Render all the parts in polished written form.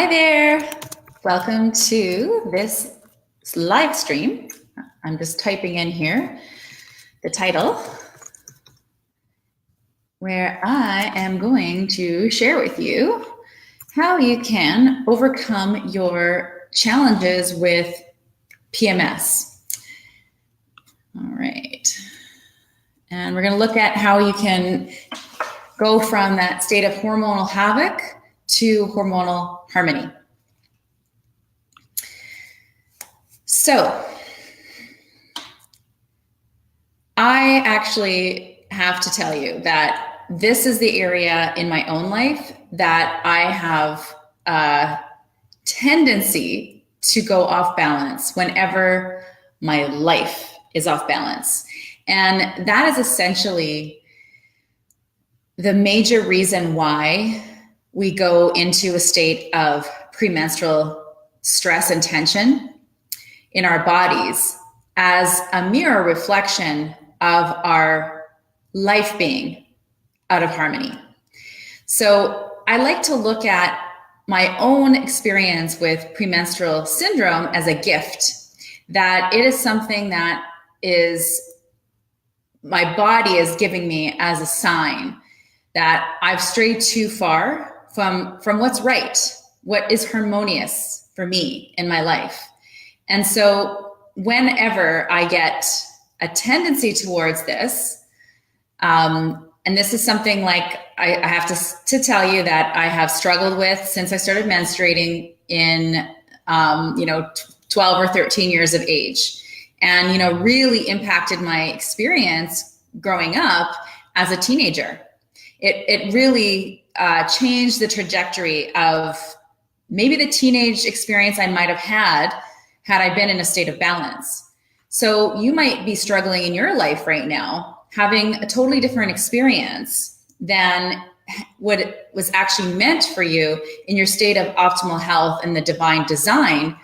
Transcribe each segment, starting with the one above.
Hi there. Welcome to this live stream. I'm just typing in here the title where I am going to share with you how you can overcome your challenges with PMS. All right. And we're going to look at how you can go from that state of hormonal havoc to hormonal harmony. So, I actually have to tell you that this is the area in my own life that I have a tendency to go off balance whenever my life is off balance. And that is essentially the major reason why we go into a state of premenstrual stress and tension in our bodies as a mirror reflection of our life being out of harmony. So I like to look at my own experience with premenstrual syndrome as a gift, that it is something that is my body is giving me as a sign that I've strayed too far from what's right, what is harmonious for me in my life. And so whenever I get a tendency towards this, and this is something like I have to tell you that I have struggled with since I started menstruating in 12 or 13 years of age, and really impacted my experience growing up as a teenager. It really changed the trajectory of maybe the teenage experience I might have had I been in a state of balance. So you might be struggling in your life right now, having a totally different experience than what was actually meant for you in your state of optimal health and the divine design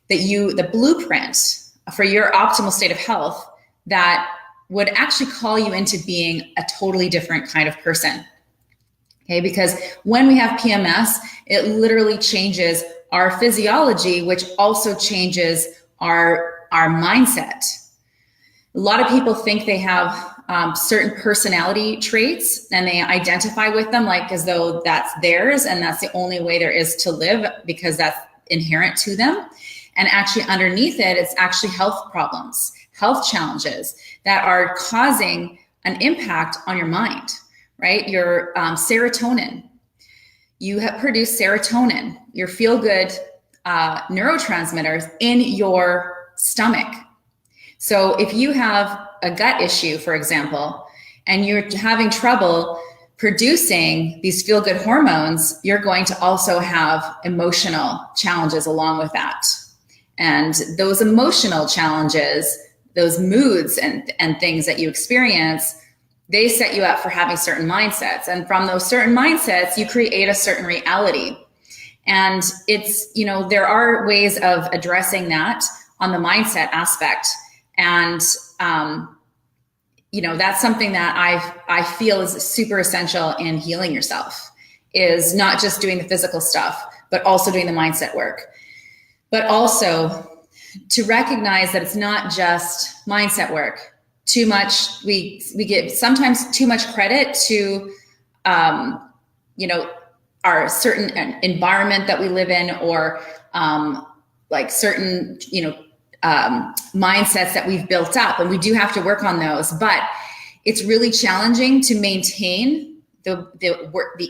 the blueprint for your optimal state of health that would actually call you into being a totally different kind of person. Okay, because when we have PMS, it literally changes our physiology, which also changes our mindset. A lot of people think they have certain personality traits and they identify with them like as though that's theirs and that's the only way there is to live because that's inherent to them. And actually underneath it, it's actually health problems, health challenges that are causing an impact on your mind. Right? Your serotonin. You have produced serotonin, your feel-good neurotransmitters in your stomach. So if you have a gut issue, for example, and you're having trouble producing these feel-good hormones, you're going to also have emotional challenges along with that. And those emotional challenges, those moods and things that you experience, they set you up for having certain mindsets. And from those certain mindsets, you create a certain reality. And it's, there are ways of addressing that on the mindset aspect. And, that's something that I feel is super essential in healing yourself, is not just doing the physical stuff, but also doing the mindset work. But also to recognize that it's not just mindset work. Too much, we give sometimes too much credit to, our certain environment that we live in, or like certain, mindsets that we've built up, and we do have to work on those. But it's really challenging to maintain the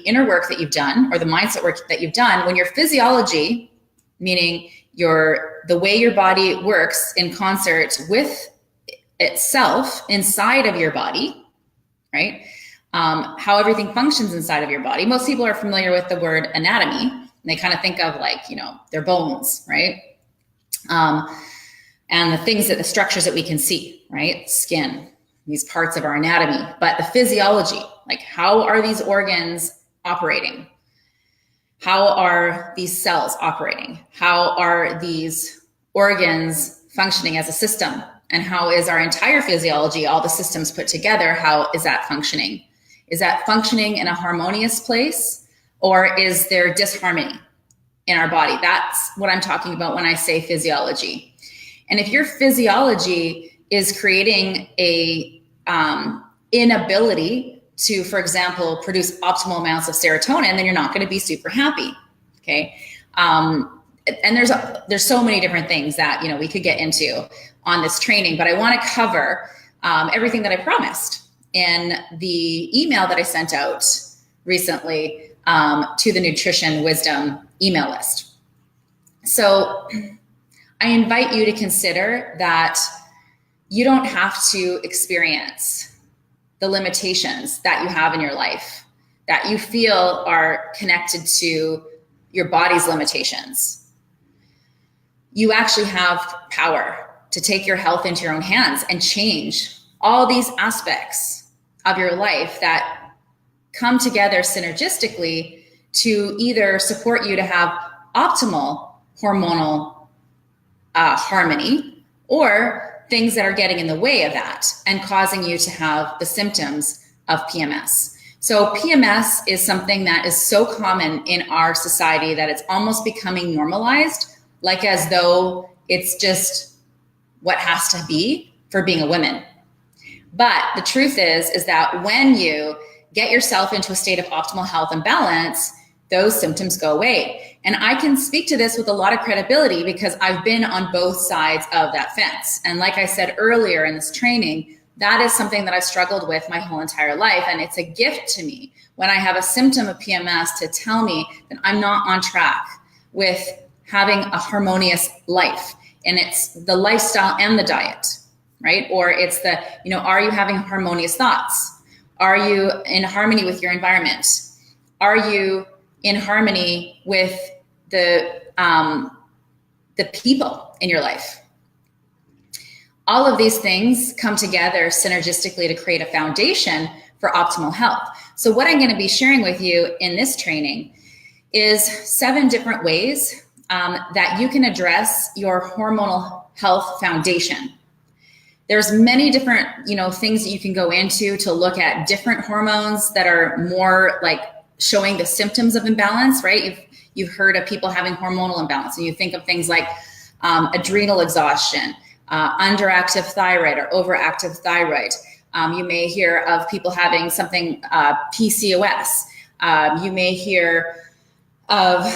inner work that you've done, or the mindset work that you've done, when your physiology, meaning the way your body works in concert with itself inside of your body, right? How everything functions inside of your body. Most people are familiar with the word anatomy, and they kind of think of like, their bones, right? And the structures that we can see, right? Skin, these parts of our anatomy, but the physiology, like how are these organs operating? How are these cells operating? How are these organs functioning as a system? And how is our entire physiology, all the systems put together, how is that functioning? Is that functioning in a harmonious place, or is there disharmony? in our body. That's what I'm talking about when I say physiology. And if your physiology is creating a inability to, for example, produce optimal amounts of serotonin, then you're not going to be super happy. Okay. And there's so many different things that, we could get into on this training, but I want to cover everything that I promised in the email that I sent out recently to the Nutrition Wisdom email list. So I invite you to consider that you don't have to experience the limitations that you have in your life that you feel are connected to your body's limitations. You actually have power to take your health into your own hands and change all these aspects of your life that come together synergistically to either support you to have optimal hormonal harmony, or things that are getting in the way of that and causing you to have the symptoms of PMS. So PMS is something that is so common in our society that it's almost becoming normalized, like as though it's just what has to be for being a woman. But the truth is that when you get yourself into a state of optimal health and balance, those symptoms go away. And I can speak to this with a lot of credibility because I've been on both sides of that fence. And like I said earlier in this training, that is something that I've struggled with my whole entire life. And it's a gift to me when I have a symptom of PMS to tell me that I'm not on track with having a harmonious life. And it's the lifestyle and the diet, right? Or it's the, are you having harmonious thoughts? Are you in harmony with your environment? Are you in harmony with the people in your life? All of these things come together synergistically to create a foundation for optimal health. So what I'm going to be sharing with you in this training is 7 different ways that you can address your hormonal health foundation. There's many different, things that you can go into to look at different hormones that are more like showing the symptoms of imbalance, right? You've heard of people having hormonal imbalance, and you think of things like adrenal exhaustion, underactive thyroid or overactive thyroid. You may hear of people having something, PCOS. You may hear of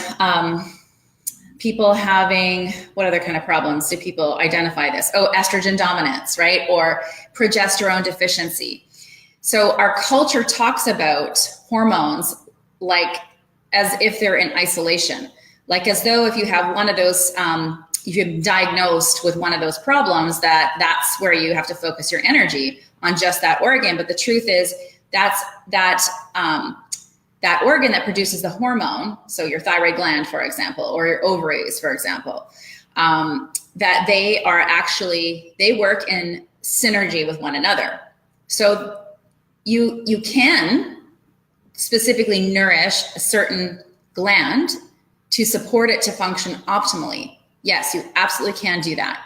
people having, what other kind of problems do people identify this? Oh, estrogen dominance, right? Or progesterone deficiency. So our culture talks about hormones like as if they're in isolation, like as though if you have one of those, if you're diagnosed with one of those problems, that's where you have to focus your energy on just that organ. But the truth is that organ that produces the hormone, so your thyroid gland, for example, or your ovaries, for example, that they work in synergy with one another. So you can specifically nourish a certain gland to support it to function optimally. Yes, you absolutely can do that.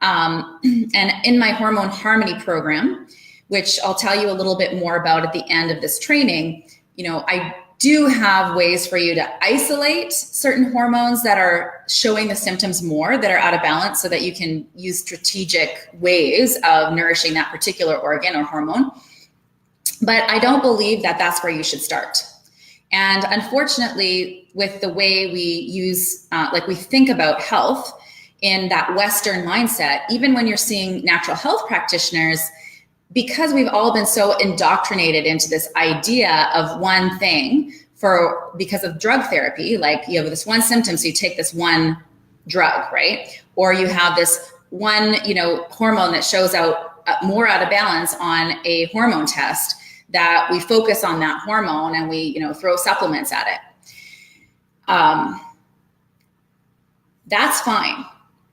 And in my Hormone Harmony program, which I'll tell you a little bit more about at the end of this training, I do have ways for you to isolate certain hormones that are showing the symptoms more, that are out of balance, so that you can use strategic ways of nourishing that particular organ or hormone. But I don't believe that that's where you should start. And unfortunately, with the way we use, we think about health in that Western mindset, even when you're seeing natural health practitioners, because we've all been so indoctrinated into this idea of one thing because of drug therapy, like you have this one symptom, so you take this one drug, right? Or you have this one, hormone that shows out more out of balance on a hormone test, that we focus on that hormone and we, throw supplements at it. That's fine.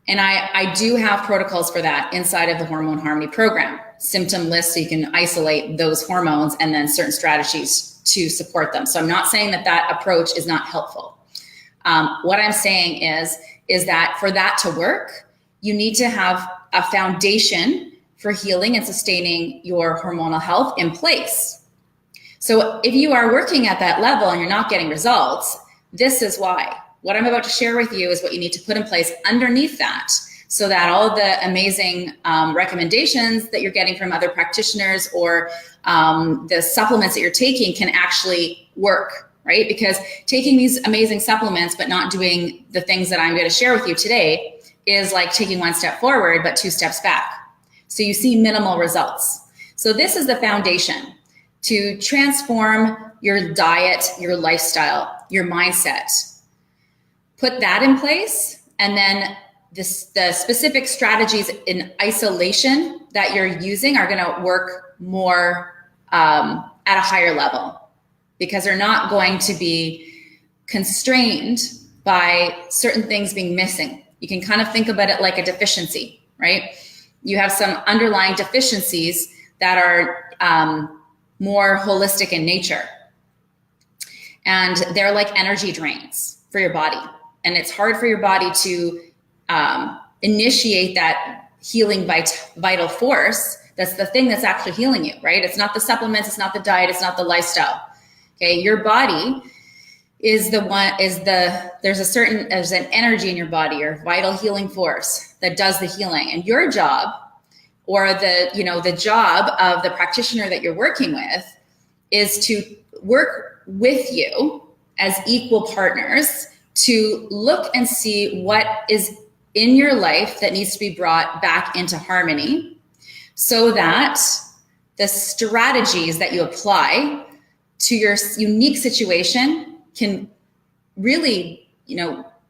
And I do have protocols for that inside of the Hormone Harmony program. Symptom lists, so you can isolate those hormones, and then certain strategies to support them. So I'm not saying that approach is not helpful. What I'm saying is that for that to work, you need to have a foundation for healing and sustaining your hormonal health in place. So if you are working at that level and you're not getting results, this is why. what I'm about to share with you is what you need to put in place underneath that, so that all the amazing recommendations that you're getting from other practitioners, or the supplements that you're taking, can actually work, right? Because taking these amazing supplements but not doing the things that I'm going to share with you today is like taking one step forward but two steps back. So you see minimal results. So this is the foundation to transform your diet, your lifestyle, your mindset. Put that in place, and then the specific strategies in isolation that you're using are going to work more at a higher level, because they're not going to be constrained by certain things being missing. You can kind of think about it like a deficiency, right? You have some underlying deficiencies that are more holistic in nature, and they're like energy drains for your body. And it's hard for your body to initiate that healing vital force. That's the thing that's actually healing you, right? It's not the supplements, it's not the diet, it's not the lifestyle. Okay, your body is there's an energy in your body, your vital healing force that does the healing. And your job, or the job of the practitioner that you're working with, is to work with you as equal partners to look and see what is in your life that needs to be brought back into harmony, so that the strategies that you apply to your unique situation can really,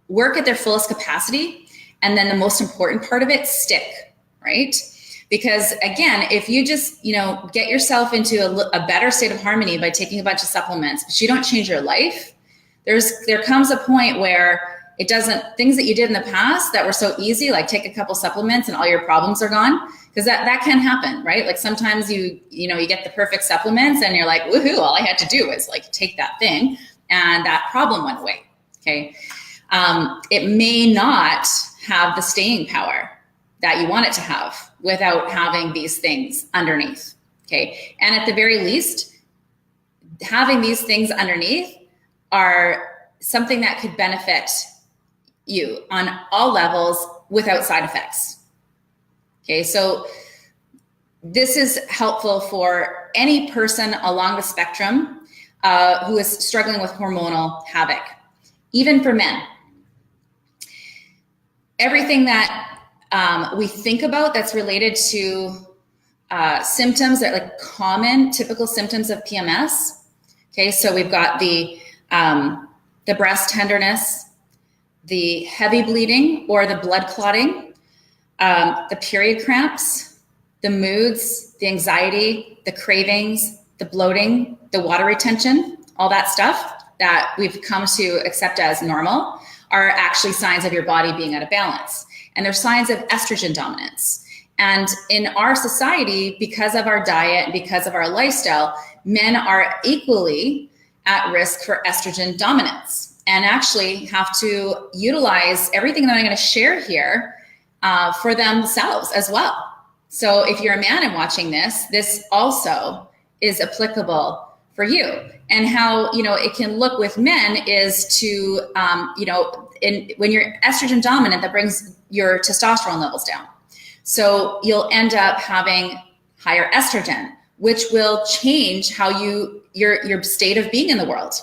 work at their fullest capacity. And then the most important part of it, stick, right? Because again, if you just, get yourself into a better state of harmony by taking a bunch of supplements, but you don't change your life, there comes a point where things that you did in the past that were so easy, like take a couple supplements and all your problems are gone. Because that can happen, right? Like sometimes you get the perfect supplements and you're like, woohoo, all I had to do was like take that thing and that problem went away, okay? It may not have the staying power that you want it to have without having these things underneath, okay? And at the very least, having these things underneath are something that could benefit you on all levels without side effects. Okay, so this is helpful for any person along the spectrum who is struggling with hormonal havoc, even for men. Everything that we think about that's related to symptoms that like common, typical symptoms of PMS. Okay, so we've got the breast tenderness, the heavy bleeding or the blood clotting, the period cramps, the moods, the anxiety, the cravings, the bloating, the water retention, all that stuff that we've come to accept as normal are actually signs of your body being out of balance. And they're signs of estrogen dominance. And in our society, because of our diet, because of our lifestyle, men are equally at risk for estrogen dominance and actually have to utilize everything that I'm going to share here for themselves as well. So if you're a man and watching this also is applicable for you. And how, it can look with men is to, when you're estrogen dominant, that brings your testosterone levels down. So you'll end up having higher estrogen, which will change how your state of being in the world,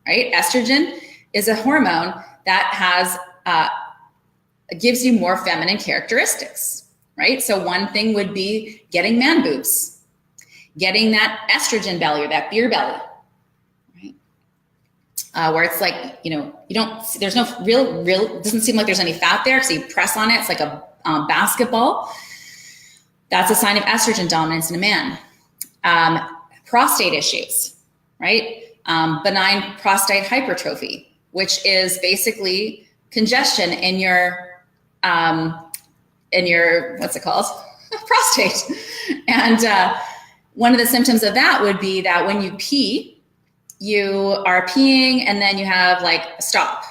right? Estrogen is a hormone that has, gives you more feminine characteristics, right? So one thing would be getting man boobs, getting that estrogen belly or that beer belly, right? Where it's like, there's no real, it doesn't seem like there's any fat there. So you press on it, it's like a basketball. That's a sign of estrogen dominance in a man. Prostate issues, right? Benign prostate hypertrophy, which is basically congestion in your what's it called? Prostate. And one of the symptoms of that would be that when you pee, you are peeing and then you have like a stop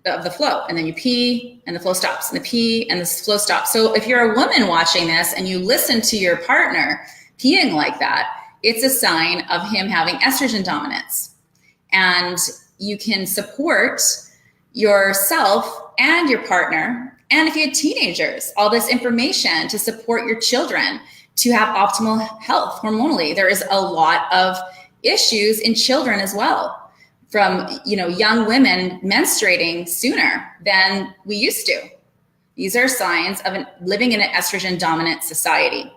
of the flow, and then you pee and the flow stops, and the pee and the flow stops. So if you're a woman watching this and you listen to your partner peeing like that, it's a sign of him having estrogen dominance. And you can support yourself and your partner, and if you had teenagers, all this information to support your children to have optimal health hormonally. There is a lot of issues in children as well, from young women menstruating sooner than we used to. These are signs of living in an estrogen dominant society.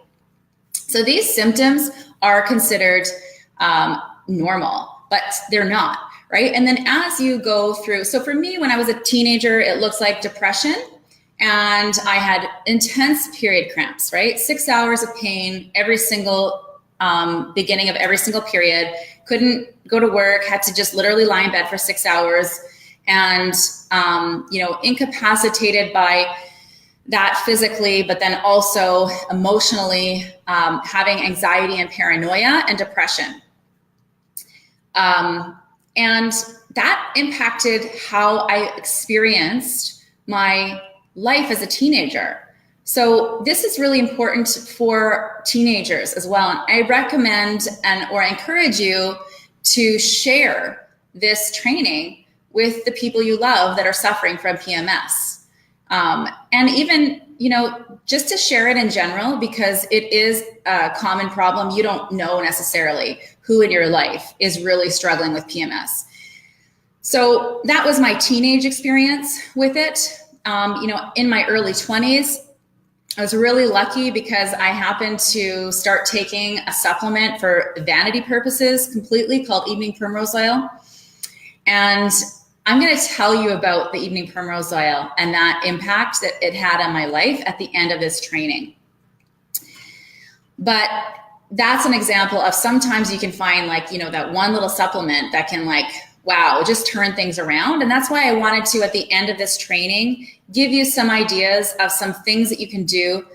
So these symptoms are considered normal, but they're not, right? And then as you go through, so for me, when I was a teenager, it looks like depression, and I had intense period cramps, right? 6 hours of pain every single beginning of every single period. Couldn't go to work, had to just literally lie in bed for 6 hours, and incapacitated by that physically, but then also emotionally, having anxiety and paranoia and depression. And that impacted how I experienced my life as a teenager. So this is really important for teenagers as well. And I recommend or encourage you to share this training with the people you love that are suffering from PMS. And even, just to share it in general, because it is a common problem. You don't know necessarily who in your life is really struggling with PMS. So that was my teenage experience with it. In my early 20s, I was really lucky because I happened to start taking a supplement for vanity purposes completely called evening primrose oil. And I'm going to tell you about the evening primrose oil and that impact that it had on my life at the end of this training. But that's an example of sometimes you can find that one little supplement that can just turn things around. And that's why I wanted to, at the end of this training, give you some ideas of some things that you can do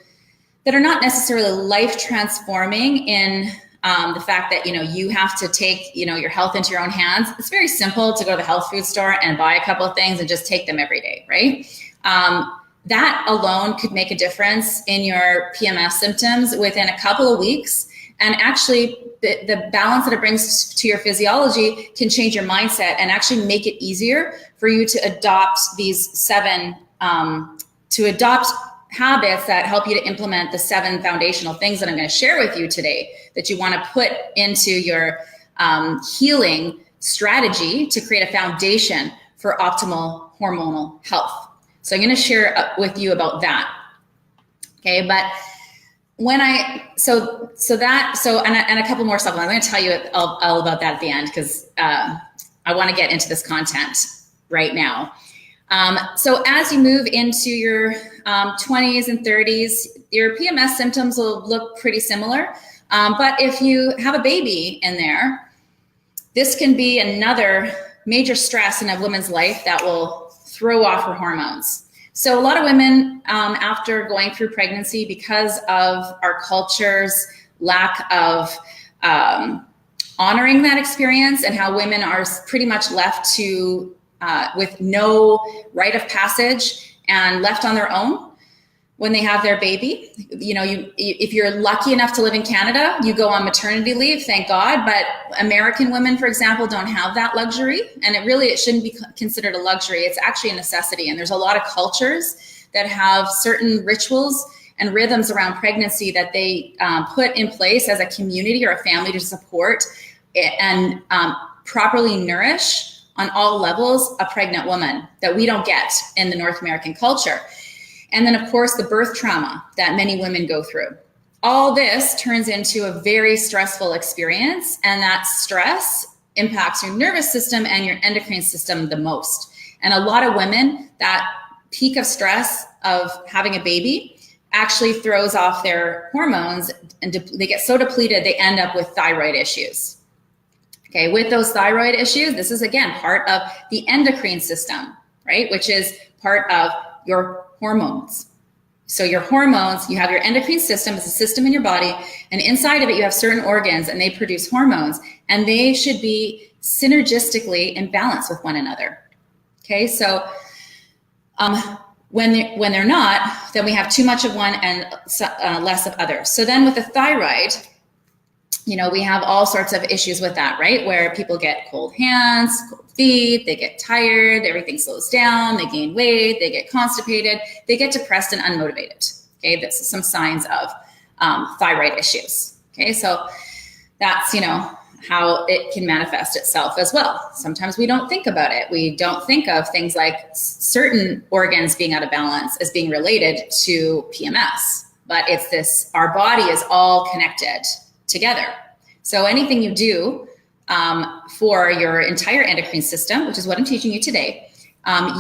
that are not necessarily life transforming in the fact that, you have to take, your health into your own hands. It's very simple to go to the health food store and buy a couple of things and just take them every day, right? That alone could make a difference in your PMS symptoms within a couple of weeks. And actually, the balance that it brings to your physiology can change your mindset and actually make it easier for you to adopt these habits that help you to implement the 7 foundational things that I'm going to share with you today that you want to put into your healing strategy to create a foundation for optimal hormonal health. So I'm going to share with you about that. Okay, but when and a couple more supplements. I'm going to tell you all about that at the end because I want to get into this content right now. So as you move into your 20s and 30s, your PMS symptoms will look pretty similar. But if you have a baby in there, this can be another major stress in a woman's life that will throw off her hormones. So a lot of women, after going through pregnancy, because of our culture's lack of honoring that experience and how women are pretty much left to with no rite of passage and left on their own when they have their baby. If you're lucky enough to live in Canada, you go on maternity leave, thank God. But American women, for example, don't have that luxury. And it shouldn't be considered a luxury. It's actually a necessity. And there's a lot of cultures that have certain rituals and rhythms around pregnancy that they put in place as a community or a family to support and properly nourish on all levels a pregnant woman that we don't get in the North American culture. And then, of course, the birth trauma that many women go through. All this turns into a very stressful experience, and that stress impacts your nervous system and your endocrine system the most. And a lot of women, that peak of stress of having a baby actually throws off their hormones, and they get so depleted, they end up with thyroid issues. Okay, with those thyroid issues, this is again part of the endocrine system, right? Which is part of your hormones. So your hormones, you have your endocrine system, it's a system in your body, and inside of it you have certain organs and they produce hormones, and they should be synergistically in balance with one another. Okay, so when they're not, then we have too much of one and less of others. So then with the thyroid, we have all sorts of issues with that, right? Where people get cold hands, cold feet, they get tired, everything slows down, they gain weight, they get constipated, they get depressed and unmotivated. Okay, this is some signs of thyroid issues. Okay, so that's, how it can manifest itself as well. Sometimes we don't think about it. We don't think of things like certain organs being out of balance as being related to PMS, but it's this, our body is all connected together. So anything you do for your entire endocrine system, which is what I'm teaching you today,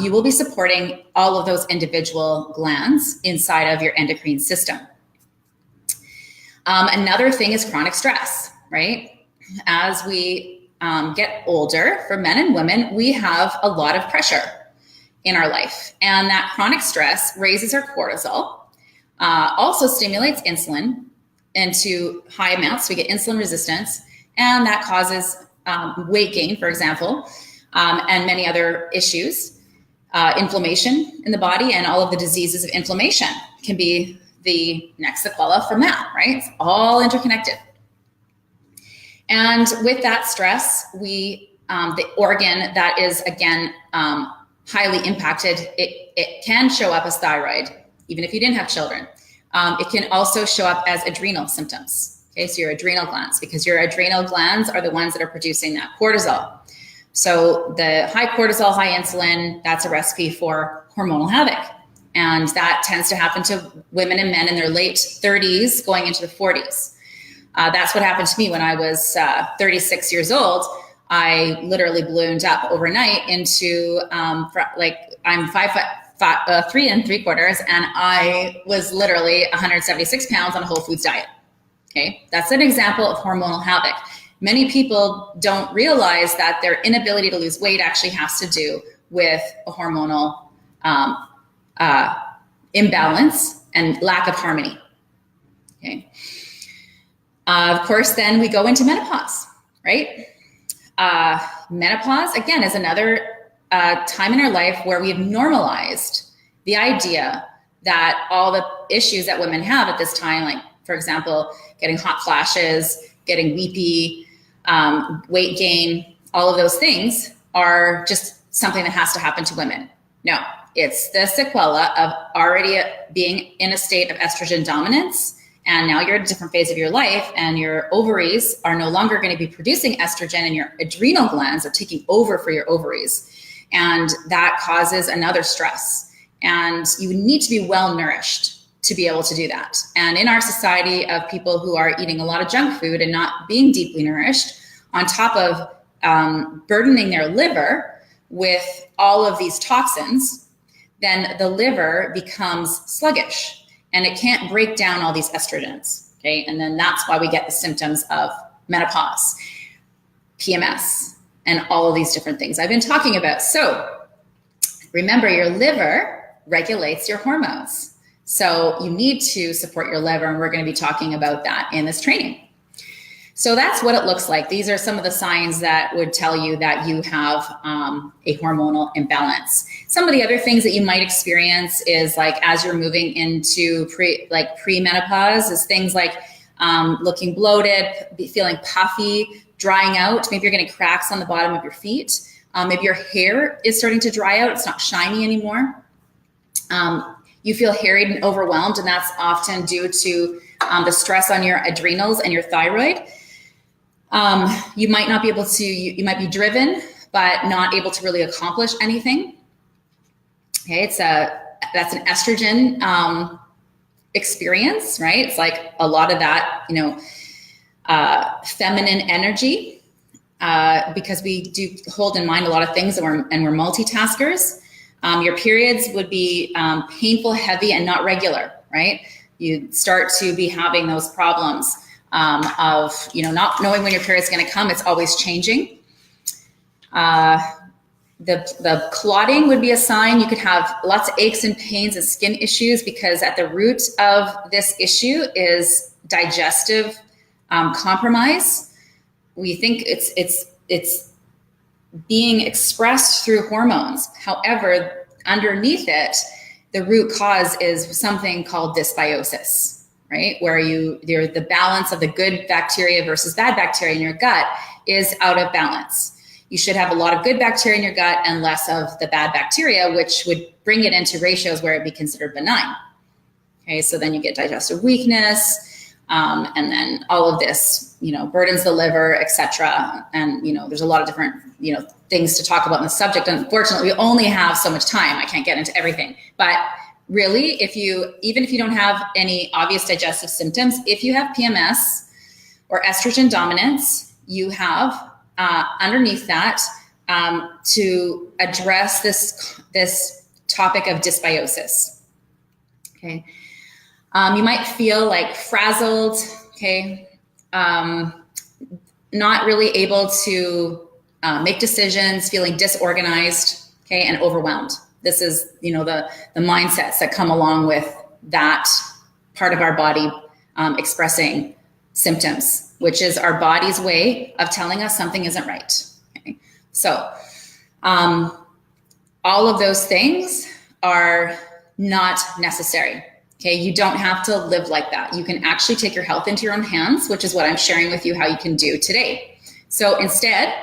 you will be supporting all of those individual glands inside of your endocrine system. Another thing is chronic stress, right? As we get older, for men and women, we have a lot of pressure in our life. And that chronic stress raises our cortisol, also stimulates insulin into high amounts. We get insulin resistance, and that causes weight gain, for example, and many other issues. Inflammation in the body, and all of the diseases of inflammation can be the next sequela from that, right? It's all interconnected. And with that stress, the organ that is, again, highly impacted, it can show up as thyroid, even if you didn't have children. It can also show up as adrenal symptoms. Okay, so your adrenal glands, because your adrenal glands are the ones that are producing that cortisol. So the high cortisol, high insulin, that's a recipe for hormonal havoc. And that tends to happen to women and men in their late 30s going into the 40s. That's what happened to me when I was 36 years old. I literally ballooned up overnight into I'm 5'3" and I was literally 176 pounds on a whole foods diet. Okay, that's an example of hormonal havoc. Many people don't realize that their inability to lose weight actually has to do with a hormonal imbalance and lack of harmony. Okay. Of course, then we go into menopause, right? Menopause, again, is another time in our life where we have normalized the idea that all the issues that women have at this time, like, for example, getting hot flashes, getting weepy, weight gain, all of those things are just something that has to happen to women. No, it's the sequela of already being in a state of estrogen dominance. And now you're at a different phase of your life, and your ovaries are no longer going to be producing estrogen, and your adrenal glands are taking over for your ovaries. And that causes another stress. And you need to be well nourished to be able to do that. And in our society of people who are eating a lot of junk food and not being deeply nourished, on top of burdening their liver with all of these toxins, then the liver becomes sluggish. And it can't break down all these estrogens, okay? And then that's why we get the symptoms of menopause, PMS, and all of these different things I've been talking about. So remember, your liver regulates your hormones. So you need to support your liver, and we're going to be talking about that in this training. So that's what it looks like. These are some of the signs that would tell you that you have a hormonal imbalance. Some of the other things that you might experience is, like, as you're moving into pre-menopause, is things like looking bloated, feeling puffy, drying out. Maybe you're getting cracks on the bottom of your feet. Maybe your hair is starting to dry out. It's not shiny anymore. You feel harried and overwhelmed, and that's often due to the stress on your adrenals and your thyroid. You might not be able to, you might be driven, but not able to really accomplish anything. Okay, that's an estrogen experience, right? It's like a lot of that, feminine energy, because we do hold in mind a lot of things, and we're multitaskers. Your periods would be painful, heavy, and not regular, right? You start to be having those problems of not knowing when your period's going to come. It's always changing. The clotting would be a sign. You could have lots of aches and pains and skin issues, because at the root of this issue is digestive compromise. We think it's being expressed through hormones. However, underneath it, the root cause is something called dysbiosis. right? Where the balance of the good bacteria versus bad bacteria in your gut is out of balance. You should have a lot of good bacteria in your gut and less of the bad bacteria, which would bring it into ratios where it'd be considered benign. Okay, so then you get digestive weakness, and then all of this, burdens the liver, etc. And there's a lot of different, things to talk about in the subject. Unfortunately, we only have so much time. I can't get into everything, but really, even if you don't have any obvious digestive symptoms, if you have PMS or estrogen dominance, you have underneath that to address this topic of dysbiosis. Okay, you might feel like frazzled. Okay, not really able to make decisions, feeling disorganized. Okay, and overwhelmed. This is the mindsets that come along with that part of our body expressing symptoms, which is our body's way of telling us something isn't right. Okay? So all of those things are not necessary. Okay, you don't have to live like that. You can actually take your health into your own hands, which is what I'm sharing with you how you can do today. So instead,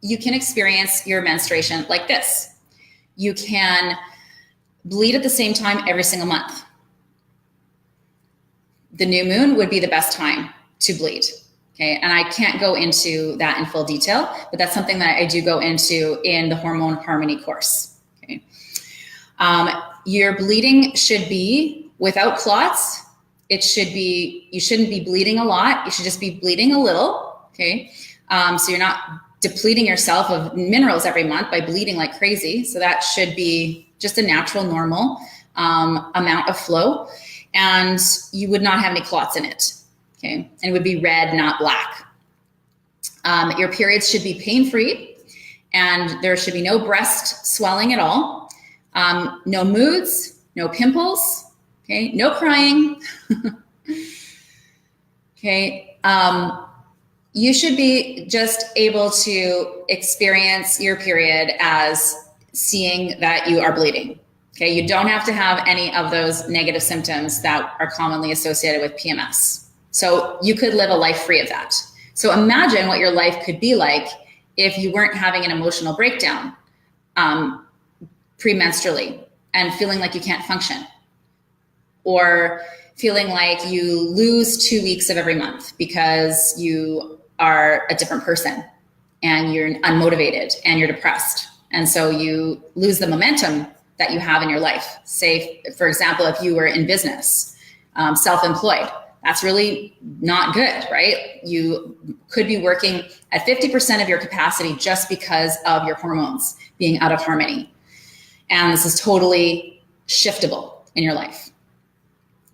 you can experience your menstruation like this. You can bleed at the same time every single month. The new moon would be the best time to bleed. Okay, and I can't go into that in full detail, but that's something that I do go into in the Hormone Harmony course. Okay, your bleeding should be without clots. You shouldn't be bleeding a lot. You should just be bleeding a little. Okay, so you're not depleting yourself of minerals every month by bleeding like crazy. So that should be just a natural, normal amount of flow, and you would not have any clots in it. Okay, and it would be red, not black. Your periods should be pain-free, and there should be no breast swelling at all. No moods, no pimples. Okay, no crying. Okay. You should be just able to experience your period as seeing that you are bleeding. Okay, you don't have to have any of those negative symptoms that are commonly associated with PMS. So you could live a life free of that. So imagine what your life could be like if you weren't having an emotional breakdown premenstrually and feeling like you can't function, or feeling like you lose 2 weeks of every month because you are a different person and you're unmotivated and you're depressed. And so you lose the momentum that you have in your life. Say, for example, if you were in business, self-employed, that's really not good, right? You could be working at 50% of your capacity just because of your hormones being out of harmony. And this is totally shiftable in your life.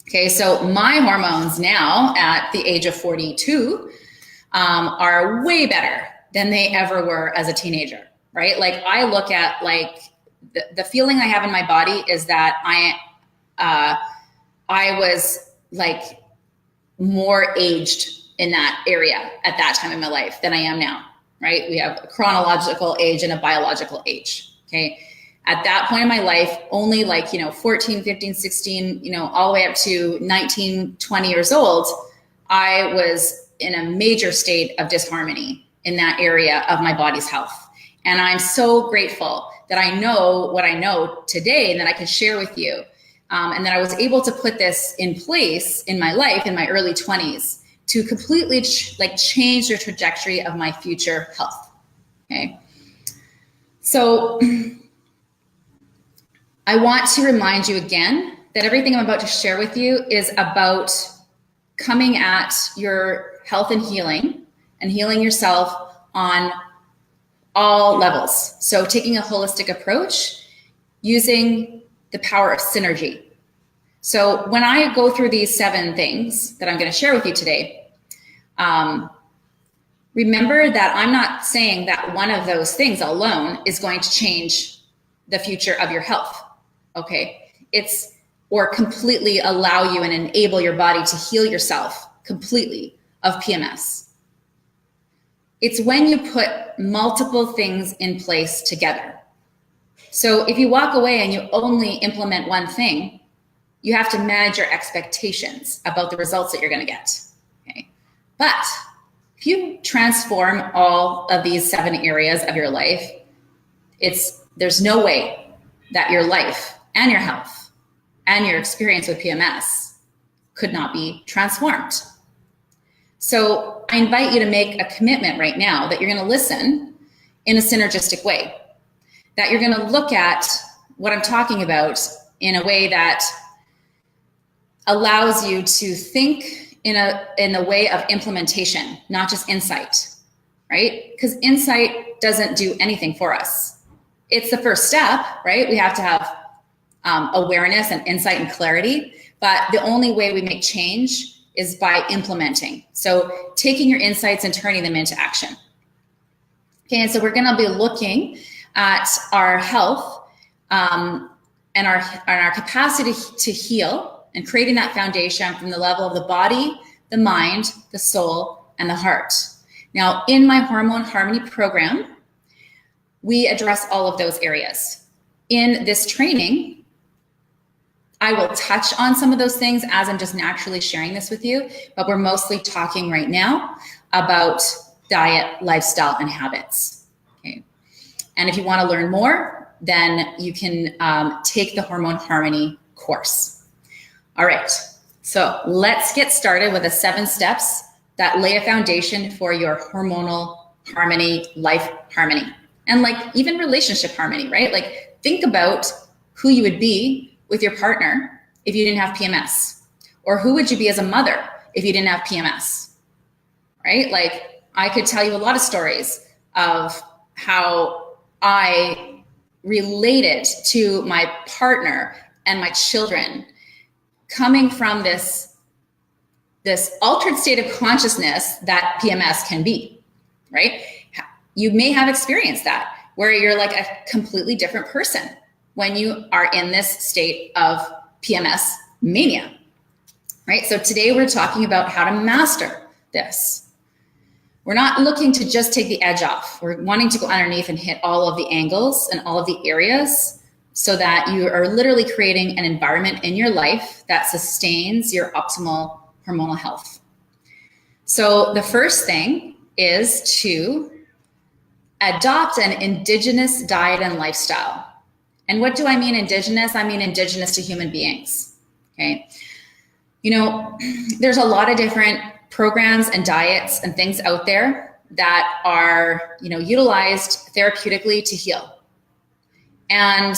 Okay, so my hormones now at the age of 42 are way better than they ever were as a teenager, right? Like I look at like the feeling I have in my body is that I was like more aged in that area at that time in my life than I am now, right? We have a chronological age and a biological age, okay? At that point in my life, only like, 14, 15, 16, all the way up to 19, 20 years old, I was in a major state of disharmony in that area of my body's health. And I'm so grateful that I know what I know today and that I can share with you. And that I was able to put this in place in my life in my early 20s to completely change the trajectory of my future health. Okay. So I want to remind you again that everything I'm about to share with you is about coming at your health and healing yourself on all levels. So taking a holistic approach using the power of synergy. So when I go through these 7 things that I'm going to share with you today, remember that I'm not saying that one of those things alone is going to change the future of your health. Okay. Or completely allow you and enable your body to heal yourself completely of PMS. It's when you put multiple things in place together. So if you walk away and you only implement one thing, you have to manage your expectations about the results that you're going to get. Okay. But if you transform all of these 7 areas of your life, there's no way that your life and your health and your experience with PMS could not be transformed. So I invite you to make a commitment right now that you're going to listen in a synergistic way, that you're going to look at what I'm talking about in a way that allows you to think in the way of implementation, not just insight, right? Because insight doesn't do anything for us. It's the first step, right? We have to have awareness and insight and clarity, but the only way we make change is by implementing. So taking your insights and turning them into action. Okay, and so we're going to be looking at our health and our capacity to heal, and creating that foundation from the level of the body, the mind, the soul, and the heart. Now, in my Hormone Harmony program, we address all of those areas. In this training, I will touch on some of those things as I'm just naturally sharing this with you, but we're mostly talking right now about diet, lifestyle, and habits. Okay. And if you want to learn more, then you can take the Hormone Harmony course. All right, so let's get started with the 7 steps that lay a foundation for your hormonal harmony, life harmony, and like even relationship harmony, right? Like think about who you would be with your partner if you didn't have PMS, or who would you be as a mother if you didn't have PMS, right? Like I could tell you a lot of stories of how I related to my partner and my children coming from this altered state of consciousness that PMS can be, right? You may have experienced that, where you're like a completely different person when you are in this state of PMS mania, right? So today we're talking about how to master this. We're not looking to just take the edge off. We're wanting to go underneath and hit all of the angles and all of the areas, so that you are literally creating an environment in your life that sustains your optimal hormonal health. So the first thing is to adopt an indigenous diet and lifestyle. And what do I mean indigenous? I mean indigenous to human beings, okay? You know, there's a lot of different programs and diets and things out there that are, utilized therapeutically to heal. And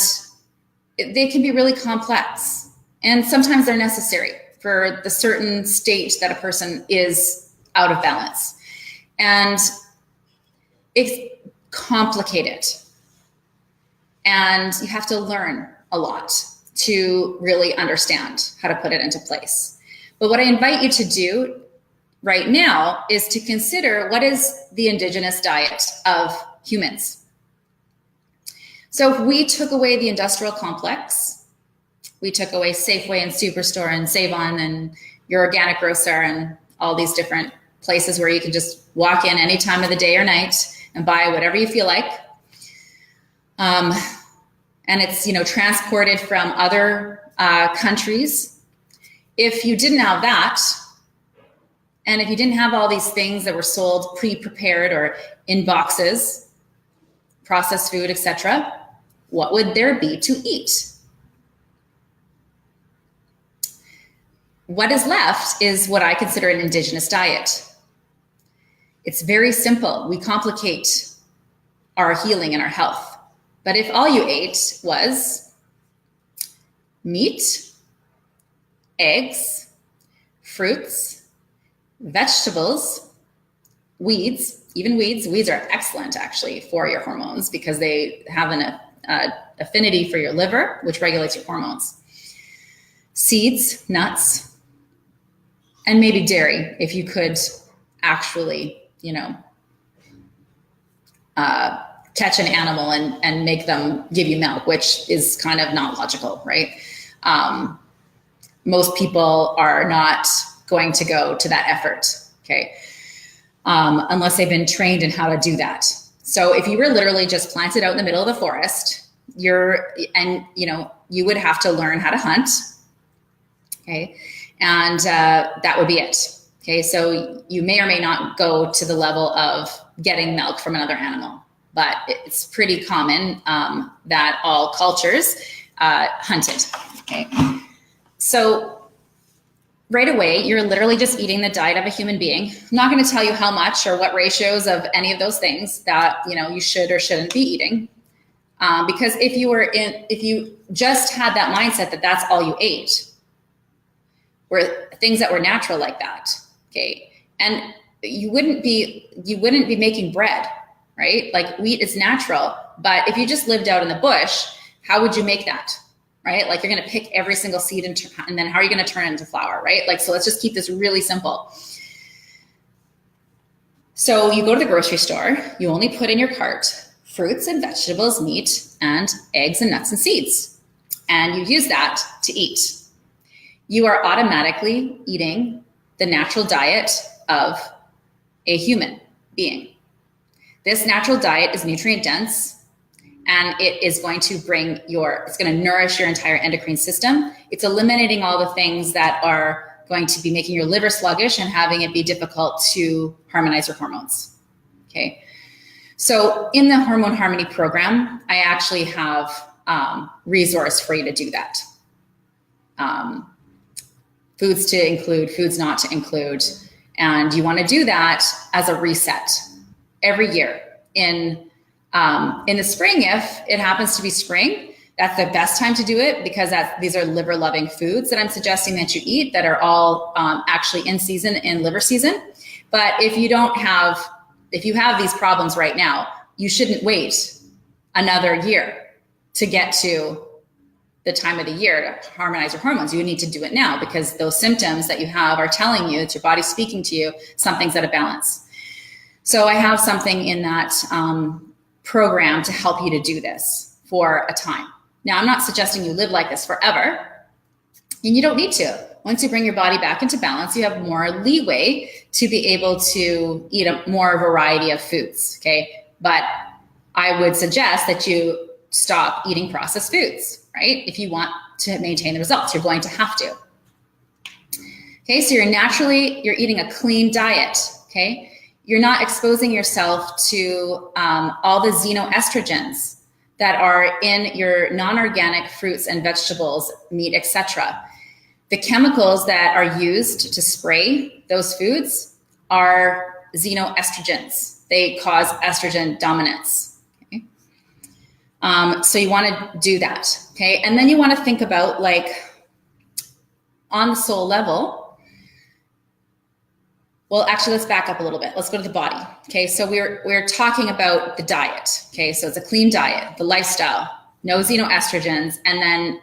they can be really complex, and sometimes they're necessary for the certain state that a person is out of balance. And it's complicated, and you have to learn a lot to really understand how to put it into place. But what I invite you to do right now is to consider, what is the indigenous diet of humans? So if we took away the industrial complex, we took away Safeway and Superstore and Save-On and your organic grocer and all these different places where you can just walk in any time of the day or night and buy whatever you feel like. And it's, transported from other countries. If you didn't have that, and if you didn't have all these things that were sold pre-prepared or in boxes, processed food, etc., what would there be to eat? What is left is what I consider an indigenous diet. It's very simple. We complicate our healing and our health. But if all you ate was meat, eggs, fruits, vegetables, weeds, even weeds are excellent actually for your hormones because they have an affinity for your liver, which regulates your hormones. Seeds, nuts, and maybe dairy, if you could actually, catch an animal and make them give you milk, which is kind of not logical, right? Most people are not going to go to that effort, okay? Unless they've been trained in how to do that. So if you were literally just planted out in the middle of the forest, you would have to learn how to hunt, Okay. And that would be it. Okay. So you may or may not go to the level of getting milk from another animal, but it's pretty common that all cultures hunted. Okay. So right away, you're literally just eating the diet of a human being. I'm not going to tell you how much or what ratios of any of those things that you should or shouldn't be eating, because if you just had that mindset that that's all you ate, were things that were natural like that, okay, and you wouldn't be making bread, right? Like wheat is natural, but if you just lived out in the bush, how would you make that? Right? Like you're going to pick every single seed and then how are you going to turn it into flour, right? Like, so let's just keep this really simple. So you go to the grocery store, you only put in your cart fruits and vegetables, meat, and eggs and nuts and seeds. And you use that to eat. You are automatically eating the natural diet of a human being. This natural diet is nutrient dense, and it is going to it's going to nourish your entire endocrine system. It's eliminating all the things that are going to be making your liver sluggish and having it be difficult to harmonize your hormones. Okay. So in the Hormone Harmony program, I actually have resource for you to do that. Foods to include, foods not to include. And you want to do that as a reset every year. In the spring, if it happens to be spring, that's the best time to do it, because these are liver loving foods that I'm suggesting that you eat that are all actually in season in liver season. But if you have these problems right now, you shouldn't wait another year to get to the time of the year to harmonize your hormones. You need to do it now, because those symptoms that you have are telling you, it's your body speaking to you, something's out of balance. So I have something in that program to help you to do this for a time. Now, I'm not suggesting you live like this forever, and you don't need to. Once you bring your body back into balance, you have more leeway to be able to eat a more variety of foods, okay? But I would suggest that you stop eating processed foods, right? If you want to maintain the results, you're going to have to. Okay, so you're eating a clean diet, okay? You're not exposing yourself to all the xenoestrogens that are in your non-organic fruits and vegetables, meat, etc. The chemicals that are used to spray those foods are xenoestrogens. They cause estrogen dominance. Okay? So you want to do that, okay? And then you want to think about, like, on the soul level. Well, actually, let's back up a little bit. Let's go to the body. Okay, so we're talking about the diet. Okay, so it's a clean diet, the lifestyle, no xenoestrogens, and then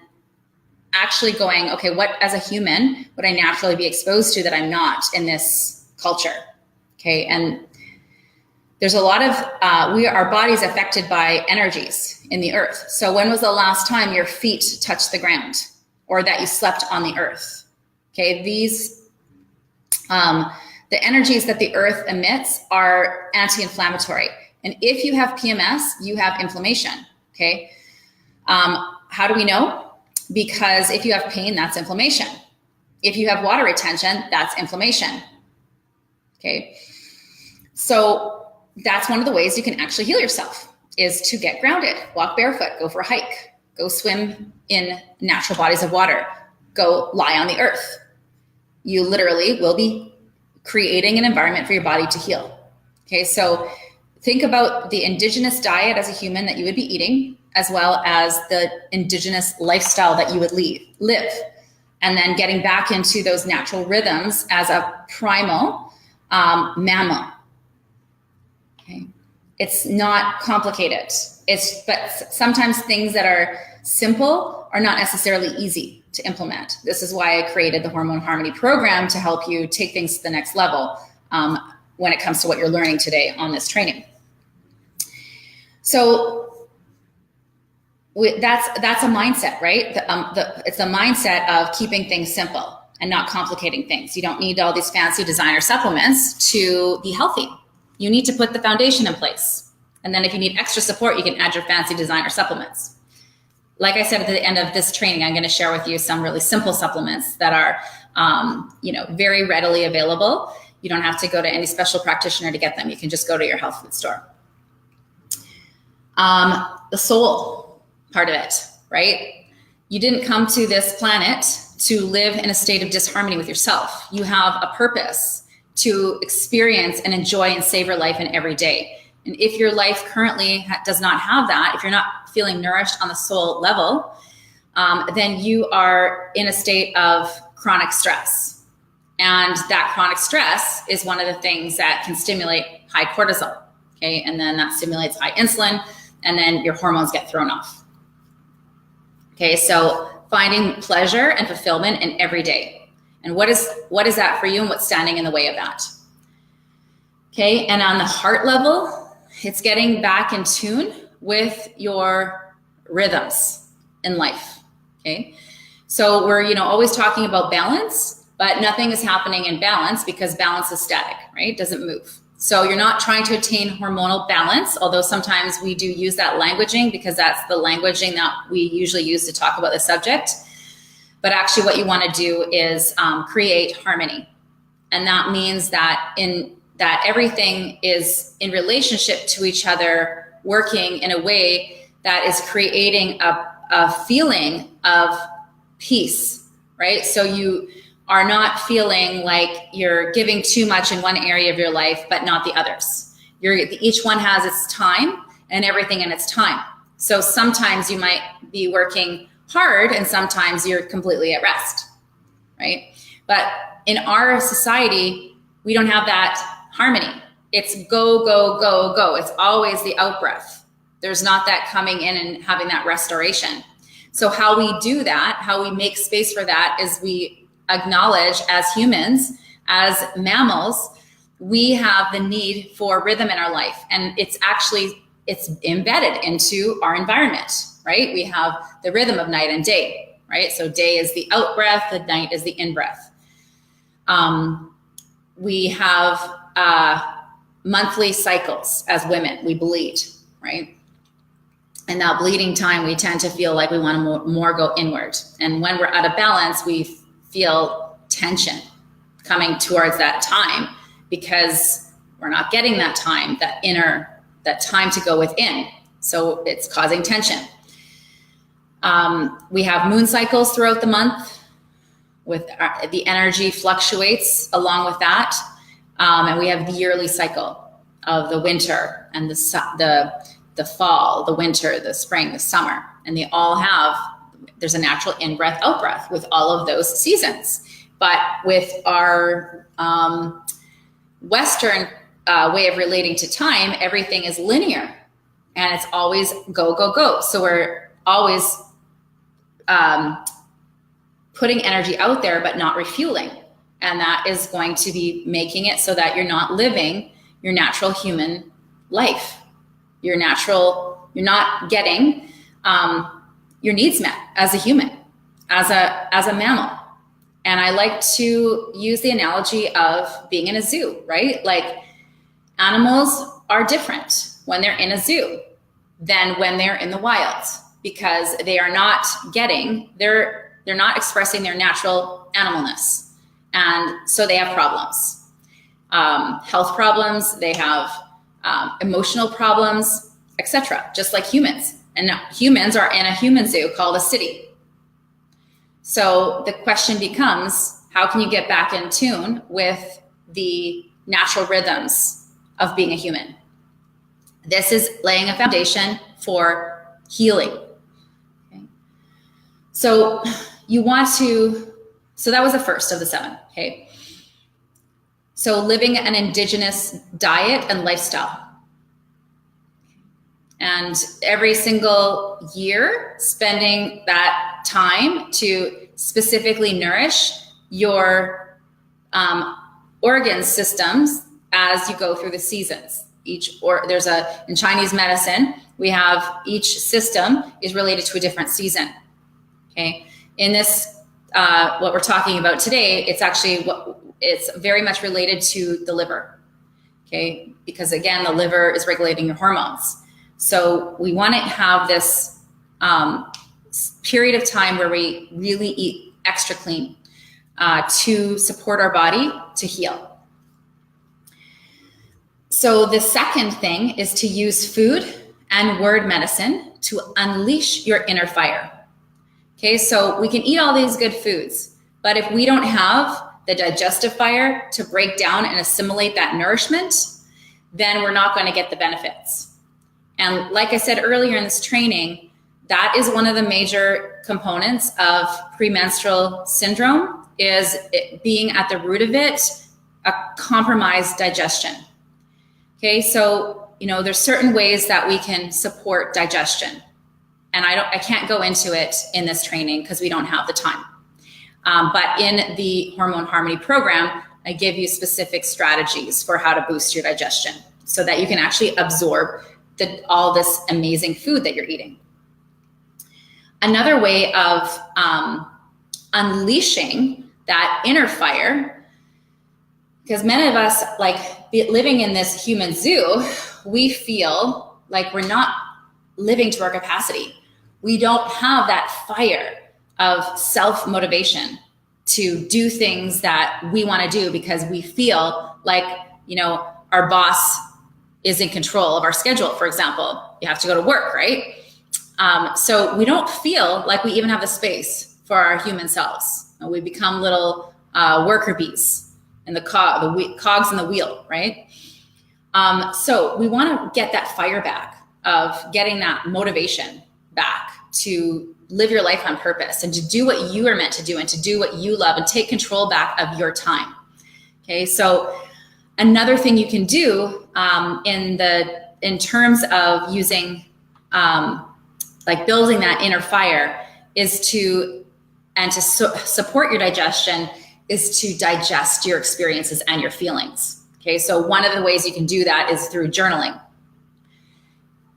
actually going, okay, what as a human would I naturally be exposed to that I'm not in this culture? Okay, and there's a lot of our body's affected by energies in the earth. So when was the last time your feet touched the ground, or that you slept on the earth? Okay, these the energies that the earth emits are anti-inflammatory. And if you have PMS, you have inflammation, okay? How do we know? Because if you have pain, that's inflammation. If you have water retention, that's inflammation, okay? So that's one of the ways you can actually heal yourself, is to get grounded, walk barefoot, go for a hike, go swim in natural bodies of water, go lie on the earth. You literally will be creating an environment for your body to heal. Okay, so think about the indigenous diet as a human that you would be eating, as well as the indigenous lifestyle that you would live. And then getting back into those natural rhythms as a primal mammal. Okay, it's not complicated. But sometimes things that are simple are not necessarily easy to implement. This is why I created the Hormone Harmony program, to help you take things to the next level when it comes to what you're learning today on this training. So that's a mindset, right? It's a mindset of keeping things simple and not complicating things. You don't need all these fancy designer supplements to be healthy. You need to put the foundation in place. And then if you need extra support, you can add your fancy designer supplements. like I said at the end of this training, I'm going to share with you some really simple supplements that are, very readily available. You don't have to go to any special practitioner to get them. You can just go to your health food store. The soul part of it, right? You didn't come to this planet to live in a state of disharmony with yourself. You have a purpose to experience and enjoy and savor life in every day. And if your life currently does not have that, if you're not feeling nourished on the soul level, then you are in a state of chronic stress. And that chronic stress is one of the things that can stimulate high cortisol, okay? And then that stimulates high insulin, and then your hormones get thrown off. Okay, so finding pleasure and fulfillment in every day. And what is that for you, and what's standing in the way of that? Okay, and on the heart level, it's getting back in tune with your rhythms in life, okay? So we're, always talking about balance, but nothing is happening in balance because balance is static, right? It doesn't move. So you're not trying to attain hormonal balance, although sometimes we do use that languaging because that's the languaging that we usually use to talk about the subject. But actually what you want to do is create harmony. And that means that everything is in relationship to each other, working in a way that is creating a feeling of peace, right? So you are not feeling like you're giving too much in one area of your life, but not the others. Each one has its time and everything in its time. So sometimes you might be working hard and sometimes you're completely at rest, right? But in our society, we don't have that harmony. It's go, go, go, go. It's always the out breath. There's not that coming in and having that restoration. So how we do that, how we make space for that, is we acknowledge as humans, as mammals, we have the need for rhythm in our life. And it's embedded into our environment, right? We have the rhythm of night and day, right? So day is the out breath, the night is the in breath. We have monthly cycles as women. We bleed, right? And that bleeding time, we tend to feel like we want to more go inward. And when we're out of balance, we feel tension coming towards that time because we're not getting that time, that time to go within. So it's causing tension. We have moon cycles throughout the month. With the energy fluctuates along with that. And we have the yearly cycle of the winter and the fall, the winter, the spring, the summer. And they all there's a natural in-breath, out-breath with all of those seasons. But with our Western way of relating to time, everything is linear and it's always go, go, go. So we're always putting energy out there, but not refueling. And that is going to be making it so that you're not living your natural human life. You're not getting your needs met as a human, as a mammal. And I like to use the analogy of being in a zoo, right? Like animals are different when they're in a zoo than when they're in the wild because they are not they're not expressing their natural animalness. And so they have problems, health problems, they have emotional problems, etc., just like humans. And humans are in a human zoo called a city. So the question becomes, how can you get back in tune with the natural rhythms of being a human? This is laying a foundation for healing. Okay. So that was the first of the 7, okay? So living an indigenous diet and lifestyle. And every single year, spending that time to specifically nourish your organ systems as you go through the seasons. In Chinese medicine, we have each system is related to a different season. Okay. In this, what we're talking about today, it's very much related to the liver. Okay. Because again, the liver is regulating your hormones. So we want to have this period of time where we really eat extra clean to support our body to heal. So the second thing is to use food and word medicine to unleash your inner fire. Okay, so we can eat all these good foods, but if we don't have the digestive fire to break down and assimilate that nourishment, then we're not going to get the benefits. And like I said earlier in this training, that is one of the major components of premenstrual syndrome, is it being at the root of it, a compromised digestion. Okay, so, there's certain ways that we can support digestion. And I can't go into it in this training because we don't have the time. But in the Hormone Harmony program, I give you specific strategies for how to boost your digestion so that you can actually absorb all this amazing food that you're eating. Another way of unleashing that inner fire, because many of us, living in this human zoo, we feel like we're not living to our capacity. We don't have that fire of self-motivation to do things that we want to do because we feel like, our boss is in control of our schedule, for example. You have to go to work, right? So we don't feel like we even have the space for our human selves. And we become little worker bees in the cogs in the wheel, right? So we want to get that fire back, of getting that motivation back to live your life on purpose and to do what you are meant to do and to do what you love and take control back of your time. Okay, so another thing you can do in terms of using building that inner fire is to support your digestion is to digest your experiences and your feelings. Okay, so one of the ways you can do that is through journaling.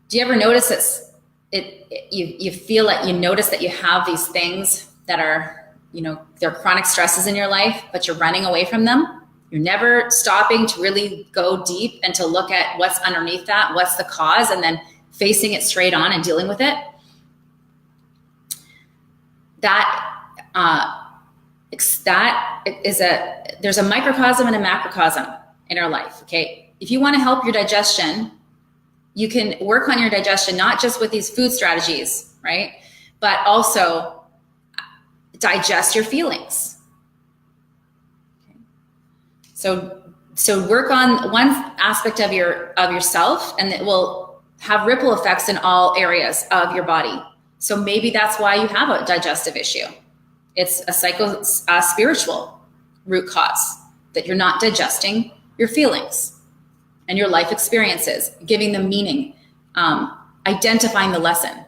Do you ever notice this? You feel like you notice that you have these things that are, they're chronic stresses in your life, but you're running away from them. You're never stopping to really go deep and to look at what's underneath that, what's the cause, and then facing it straight on and dealing with it. There's a microcosm and a macrocosm in our life. Okay, if you want to help your digestion, you can work on your digestion, not just with these food strategies, right? But also digest your feelings. Okay. So work on one aspect of yourself, and it will have ripple effects in all areas of your body. So maybe that's why you have a digestive issue. It's a spiritual root cause, that you're not digesting your feelings and your life experiences, giving them meaning, identifying the lesson.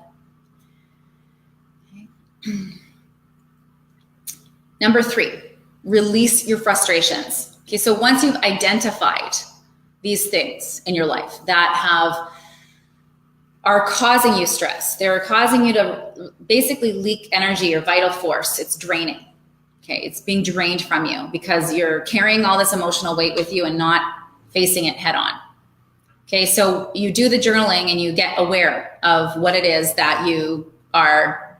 Okay. Number 3, release your frustrations. Okay, so once you've identified these things in your life that are causing you stress, they're causing you to basically leak energy or vital force. It's draining. Okay, it's being drained from you because you're carrying all this emotional weight with you and not facing it head on. Okay, so you do the journaling and you get aware of what it is that you are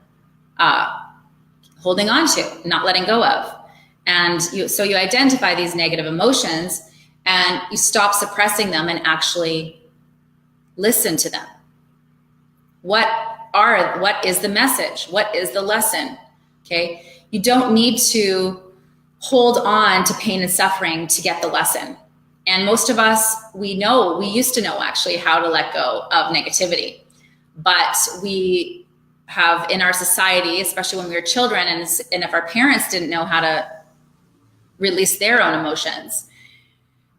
holding on to, not letting go of. And so you identify these negative emotions and you stop suppressing them and actually listen to them. What is the message? What is the lesson? Okay, you don't need to hold on to pain and suffering to get the lesson. And most of us, we used to know actually how to let go of negativity, but we have in our society, especially when we were children, and if our parents didn't know how to release their own emotions,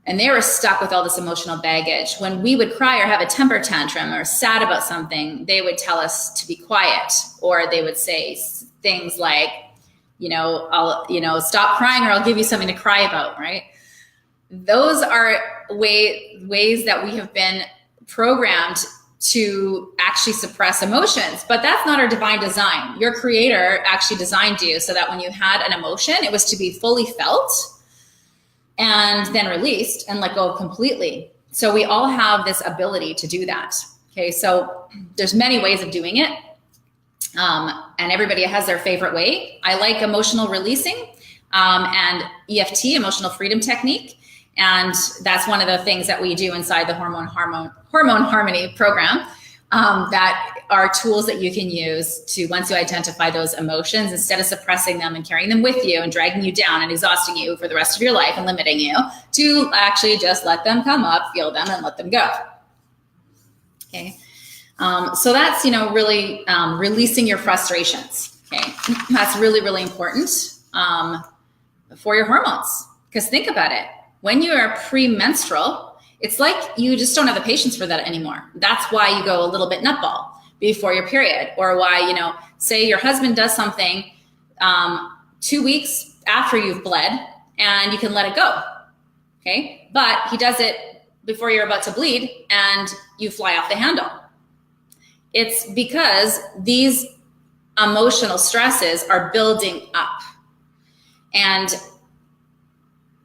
and they were stuck with all this emotional baggage. When we would cry or have a temper tantrum or sad about something, they would tell us to be quiet, or they would say things like, stop crying or I'll give you something to cry about, right? Those are ways that we have been programmed to actually suppress emotions, but that's not our divine design. Your creator actually designed you so that when you had an emotion, it was to be fully felt and then released and let go completely. So we all have this ability to do that. Okay, so there's many ways of doing it. And everybody has their favorite way. I like emotional releasing and EFT, emotional freedom technique. And that's one of the things that we do inside the Hormone Harmony program, that are tools that you can use to, once you identify those emotions, instead of suppressing them and carrying them with you and dragging you down and exhausting you for the rest of your life and limiting you, to actually just let them come up, feel them, and let them go. Okay. So that's, really releasing your frustrations. Okay. That's really, really important for your hormones. Because think about it. When you are premenstrual, it's like you just don't have the patience for that anymore. That's why you go a little bit nutball before your period, or why, say your husband does something 2 weeks after you've bled and you can let it go. Okay. But he does it before you're about to bleed and you fly off the handle. It's because these emotional stresses are building up, and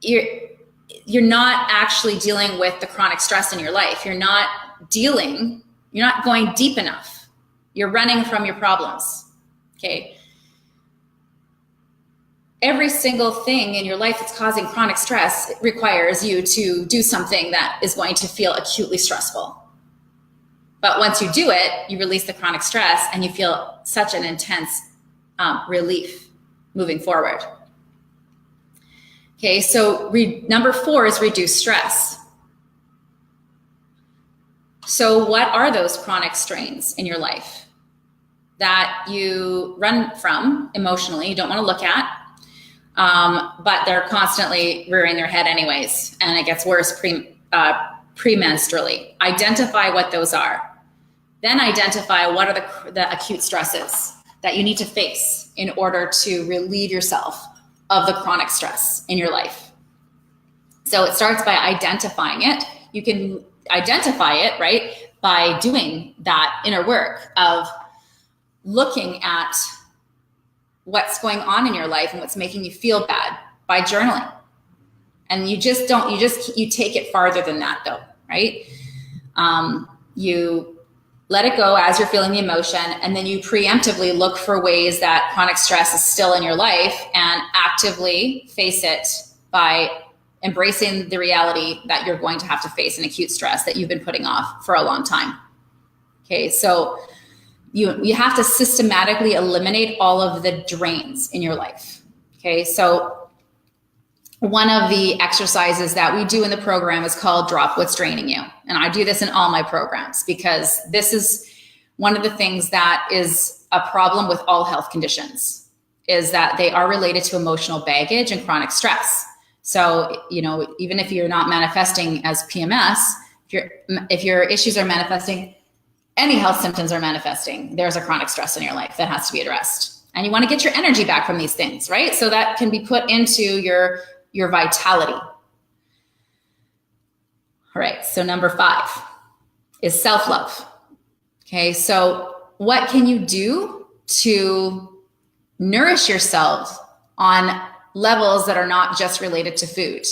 you're not actually dealing with the chronic stress in your life. You're not going deep enough. You're running from your problems. Okay. Every single thing in your life that's causing chronic stress requires you to do something that is going to feel acutely stressful. But once you do it, you release the chronic stress and you feel such an intense relief moving forward. Okay, so number 4 is reduce stress. So what are those chronic strains in your life that you run from emotionally, you don't want to look at, but they're constantly rearing their head anyways, and it gets worse premenstrually? Identify what those are. Then identify what are the acute stresses that you need to face in order to relieve yourself of the chronic stress in your life. So it starts by identifying it. You can identify it, right, by doing that inner work of looking at what's going on in your life and what's making you feel bad by journaling. And you take it farther than that though, right? You let it go as you're feeling the emotion, and then you preemptively look for ways that chronic stress is still in your life and actively face it by embracing the reality that you're going to have to face an acute stress that you've been putting off for a long time. Okay, so you have to systematically eliminate all of the drains in your life. Okay, so one of the exercises that we do in the program is called Drop What's Draining You. And I do this in all my programs because this is one of the things that is a problem with all health conditions, is that they are related to emotional baggage and chronic stress. So, even if you're not manifesting as PMS, if your issues are manifesting, any health symptoms are manifesting, there's a chronic stress in your life that has to be addressed. And you want to get your energy back from these things, right? So that can be put into your vitality. All right, so number 5 is self-love. Okay, so what can you do to nourish yourself on levels that are not just related to food?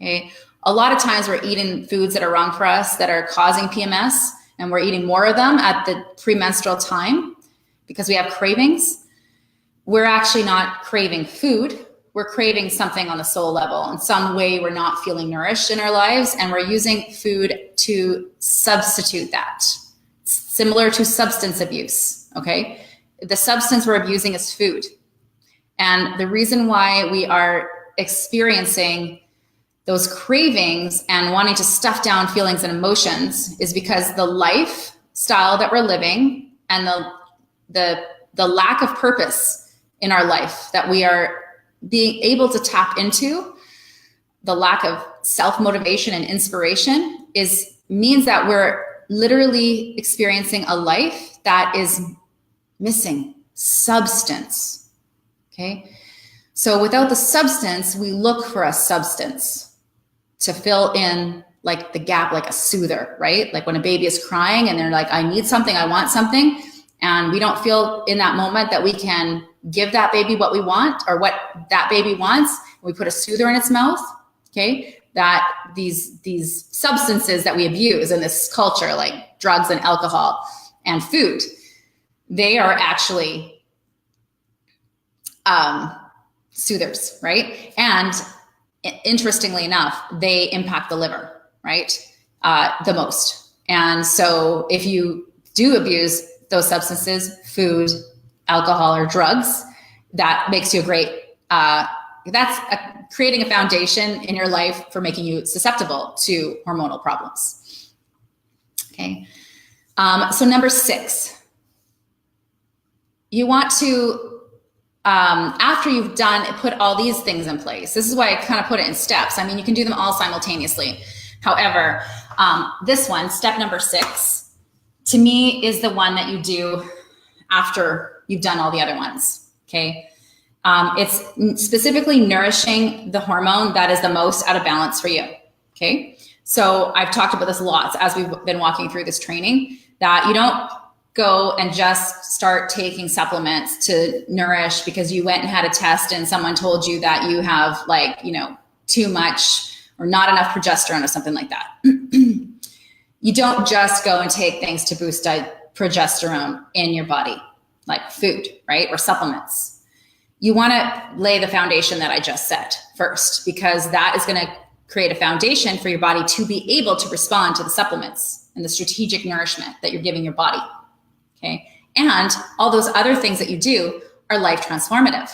Okay, a lot of times we're eating foods that are wrong for us, that are causing PMS, and we're eating more of them at the premenstrual time because we have cravings. We're actually not craving food. We're craving something on the soul level. In some way, we're not feeling nourished in our lives, and we're using food to substitute that. Similar to substance abuse, okay? The substance we're abusing is food. And the reason why we are experiencing those cravings and wanting to stuff down feelings and emotions is because the lifestyle that we're living and the lack of purpose in our life that we are being able to tap into, the lack of self-motivation and inspiration, means that we're literally experiencing a life that is missing substance. Okay. So without the substance, we look for a substance to fill in like the gap, like a soother, right? Like when a baby is crying and they're like, I need something, I want something. And we don't feel in that moment that we can give that baby what we want or what that baby wants. We put a soother in its mouth, okay? That these substances that we abuse in this culture, like drugs and alcohol and food, they are actually soothers, right? And interestingly enough, they impact the liver, right? The most. And so if you do abuse those substances, food, alcohol, or drugs, that makes you a great, creating a foundation in your life for making you susceptible to hormonal problems. Okay. So number 6, you want to, after you've put all these things in place, this is why I kind of put it in steps. I mean, you can do them all simultaneously. However, this one, step number 6, to me is the one that you do after you've done all the other ones. Okay. It's specifically nourishing the hormone that is the most out of balance for you. Okay. So I've talked about this lots as we've been walking through this training, that you don't go and just start taking supplements to nourish because you went and had a test and someone told you that you have, like, too much or not enough progesterone or something like that. You don't just go and take things to boost progesterone in your body, like food, right? Or supplements. You want to lay the foundation that I just said first, because that is going to create a foundation for your body to be able to respond to the supplements and the strategic nourishment that you're giving your body. Okay. And all those other things that you do are life transformative,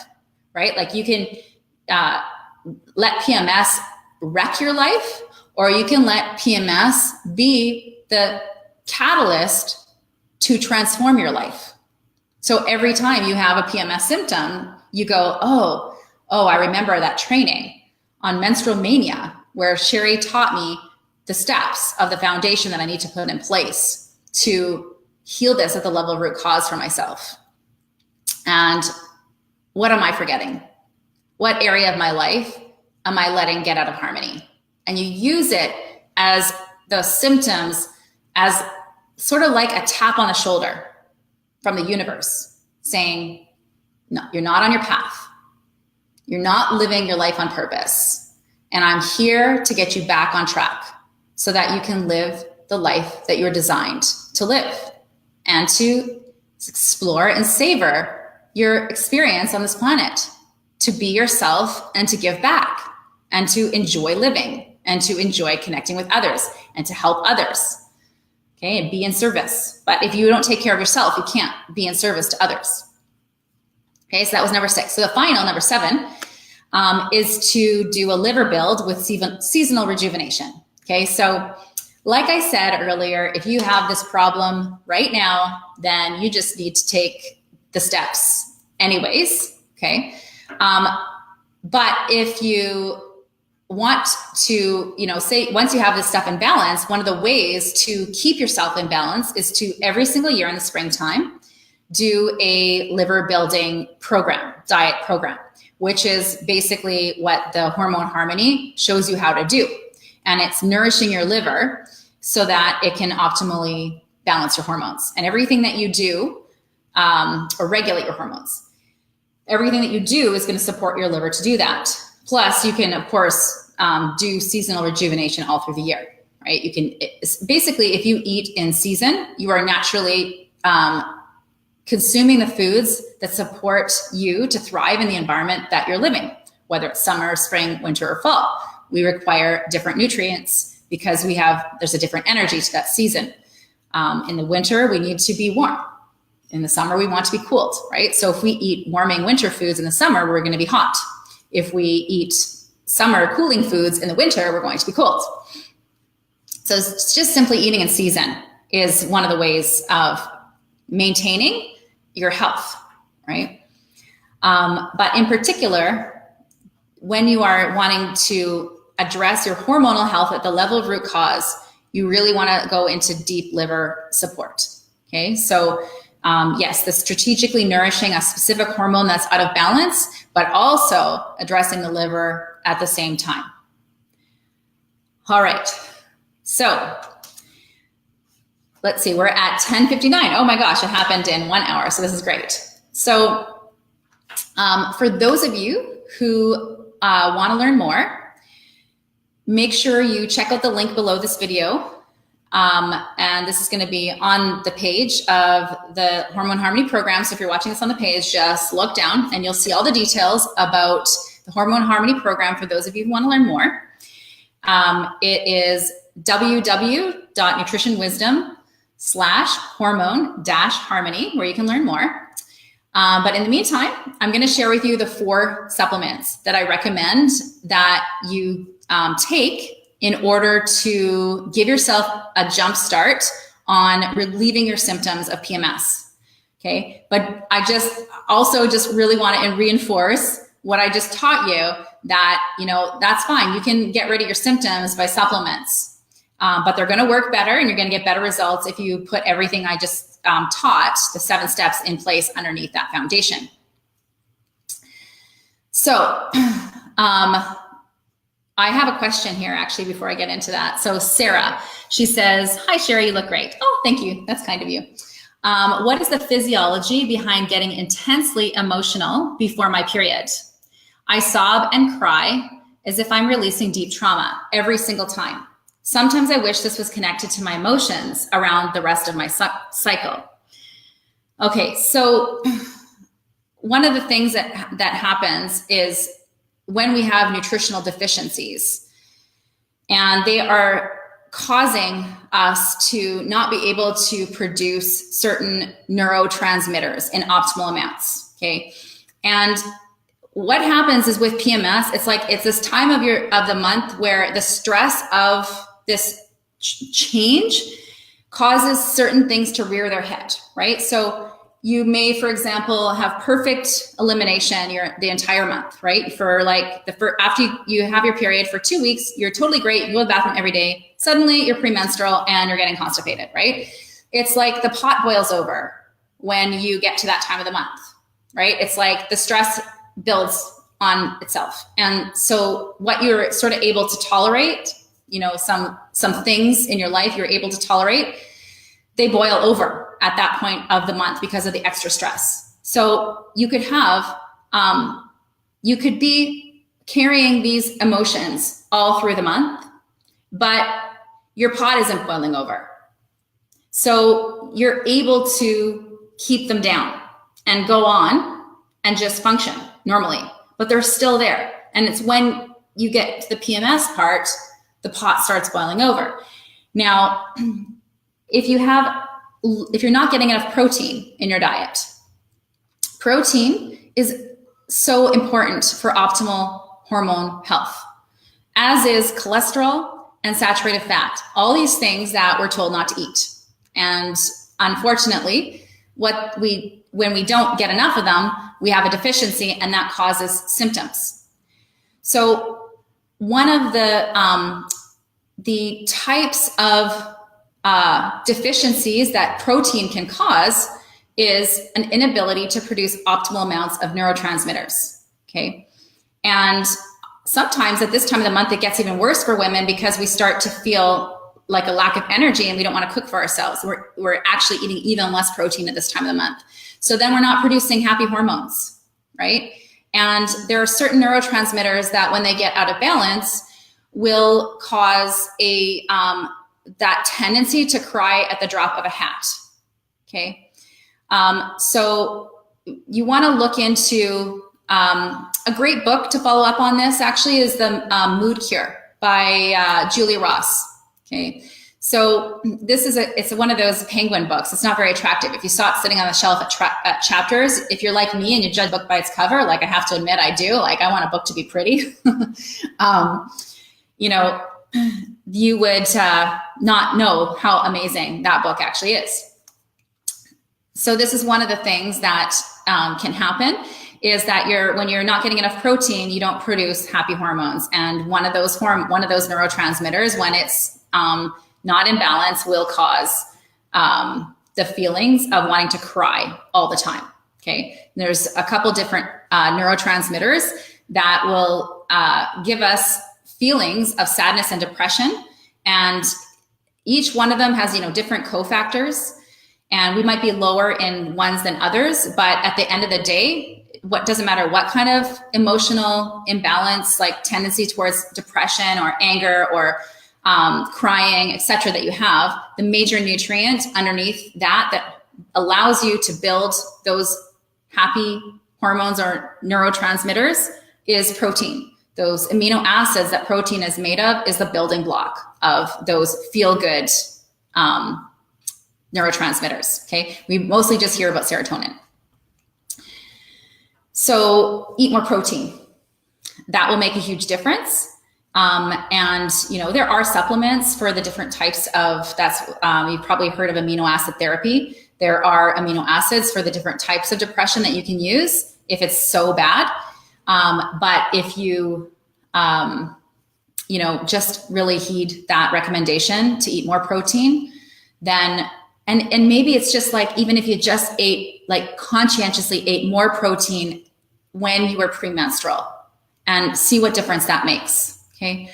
right? Like you can let PMS wreck your life, or you can let PMS be the catalyst to transform your life. So every time you have a PMS symptom, you go, oh, I remember that training on menstrual mania where Sherry taught me the steps of the foundation that I need to put in place to heal this at the level of root cause for myself. And what am I forgetting? What area of my life am I letting get out of harmony? And you use it as those symptoms as sort of like a tap on the shoulder from the universe saying, no, you're not on your path. You're not living your life on purpose. And I'm here to get you back on track so that you can live the life that you're designed to live and to explore and savor your experience on this planet, to be yourself and to give back and to enjoy living and to enjoy connecting with others and to help others. Okay, and be in service. But if you don't take care of yourself, you can't be in service to others. Okay, so that was number 6. So the final, number 7, is to do a liver build with seasonal rejuvenation. Okay, so like I said earlier, if you have this problem right now, then you just need to take the steps anyways. Okay, but if you want to, say once you have this stuff in balance, one of the ways to keep yourself in balance is to every single year in the springtime, do a liver building program, diet program, which is basically what the Hormone Harmony shows you how to do. And it's nourishing your liver so that it can optimally balance your hormones. And everything that you do, or regulate your hormones, everything that you do is going to support your liver to do that. Plus, you can, of course, do seasonal rejuvenation all through the year, right? You can, basically, if you eat in season, you are naturally consuming the foods that support you to thrive in the environment that you're living, whether it's summer, spring, winter, or fall. We require different nutrients because there's a different energy to that season. In the winter, we need to be warm. In the summer, we want to be cooled, right? So if we eat warming winter foods in the summer, we're going to be hot. If we eat summer cooling foods in the winter, we're going to be cold. So it's just simply eating in season is one of the ways of maintaining your health, right? But in particular, when you are wanting to address your hormonal health at the level of root cause, you really want to go into deep liver support. Okay, so yes, the strategically nourishing a specific hormone that's out of balance, but also addressing the liver at the same time. All right, so let's see, we're at 10:59. Oh my gosh, it happened in 1 hour, so this is great. So for those of you who want to learn more, make sure you check out the link below this video. And this is going to be on the page of the Hormone Harmony program. So if you're watching this on the page, just look down and you'll see all the details about the Hormone Harmony program for those of you who want to learn more. It is www.nutritionwisdom/hormone-harmony, where you can learn more. But in the meantime, I'm going to share with you the 4 supplements that I recommend that you take in order to give yourself a jump start on relieving your symptoms of PMS. Okay. But I just really want to reinforce what I just taught you, that, that's fine. You can get rid of your symptoms by supplements, but they're going to work better and you're going to get better results if you put everything I just taught, the 7 steps, in place underneath that foundation. So, I have a question here actually before I get into that. So Sarah, she says, "Hi Sherry, you look great." Oh, thank you. That's kind of you. What is the physiology behind getting intensely emotional before my period? I sob and cry as if I'm releasing deep trauma every single time. Sometimes I wish this was connected to my emotions around the rest of my cycle. Okay, so one of the things that happens is when we have nutritional deficiencies, and they are causing us to not be able to produce certain neurotransmitters in optimal amounts, okay? And what happens is with PMS, it's this time of the month where the stress of this change causes certain things to rear their head, right? So you may, for example, have perfect elimination the entire month, right? After you have your period for 2 weeks, you're totally great. You go to the bathroom every day. Suddenly you're premenstrual and you're getting constipated, right? It's like the pot boils over when you get to that time of the month, right? It's like the stress builds on itself. And so what you're sort of able to tolerate, some things in your life you're able to tolerate, they boil over at that point of the month because of the extra stress. So you could be carrying these emotions all through the month, but your pot isn't boiling over. So you're able to keep them down and go on and just function normally, but they're still there. And it's when you get to the PMS part, the pot starts boiling over. Now, if you're not getting enough protein in your diet, protein is so important for optimal hormone health, as is cholesterol and saturated fat, all these things that we're told not to eat. And unfortunately, when we don't get enough of them, we have a deficiency, and that causes symptoms. So one of the types of deficiencies that protein can cause is an inability to produce optimal amounts of neurotransmitters, okay? And sometimes at this time of the month, it gets even worse for women because we start to feel like a lack of energy and we don't want to cook for ourselves. We're actually eating even less protein at this time of the month. So then we're not producing happy hormones, right? And there are certain neurotransmitters that when they get out of balance will cause that tendency to cry at the drop of a hat, okay? So you want to look into a great book to follow up on this actually is the Mood Cure by Julia Ross, okay? So it's one of those penguin books. It's not very attractive. If you saw it sitting on the shelf at Chapters, if you're like me and you judge a book by its cover, like I have to admit I do, like I want a book to be pretty, you would not know how amazing that book actually is. So this is one of the things that can happen is that when you're not getting enough protein, you don't produce happy hormones. And one of those neurotransmitters, when it's not in balance, will cause the feelings of wanting to cry all the time, okay? There's a couple different neurotransmitters that will give us feelings of sadness and depression. And each one of them has, different cofactors, and we might be lower in ones than others. But at the end of the day, what doesn't matter what kind of emotional imbalance, like tendency towards depression or anger or crying, etc., that you have, the major nutrient underneath that allows you to build those happy hormones or neurotransmitters is protein. Those amino acids that protein is made of is the building block of those feel-good neurotransmitters, okay? We mostly just hear about serotonin. So eat more protein. That will make a huge difference. And, you know, there are supplements for the different types of, you've probably heard of amino acid therapy. There are amino acids for the different types of depression that you can use if it's so bad. But if you, you know, just really heed that recommendation to eat more protein, then, and maybe it's just like, even if you just conscientiously ate more protein when you were premenstrual, and see what difference that makes. Okay.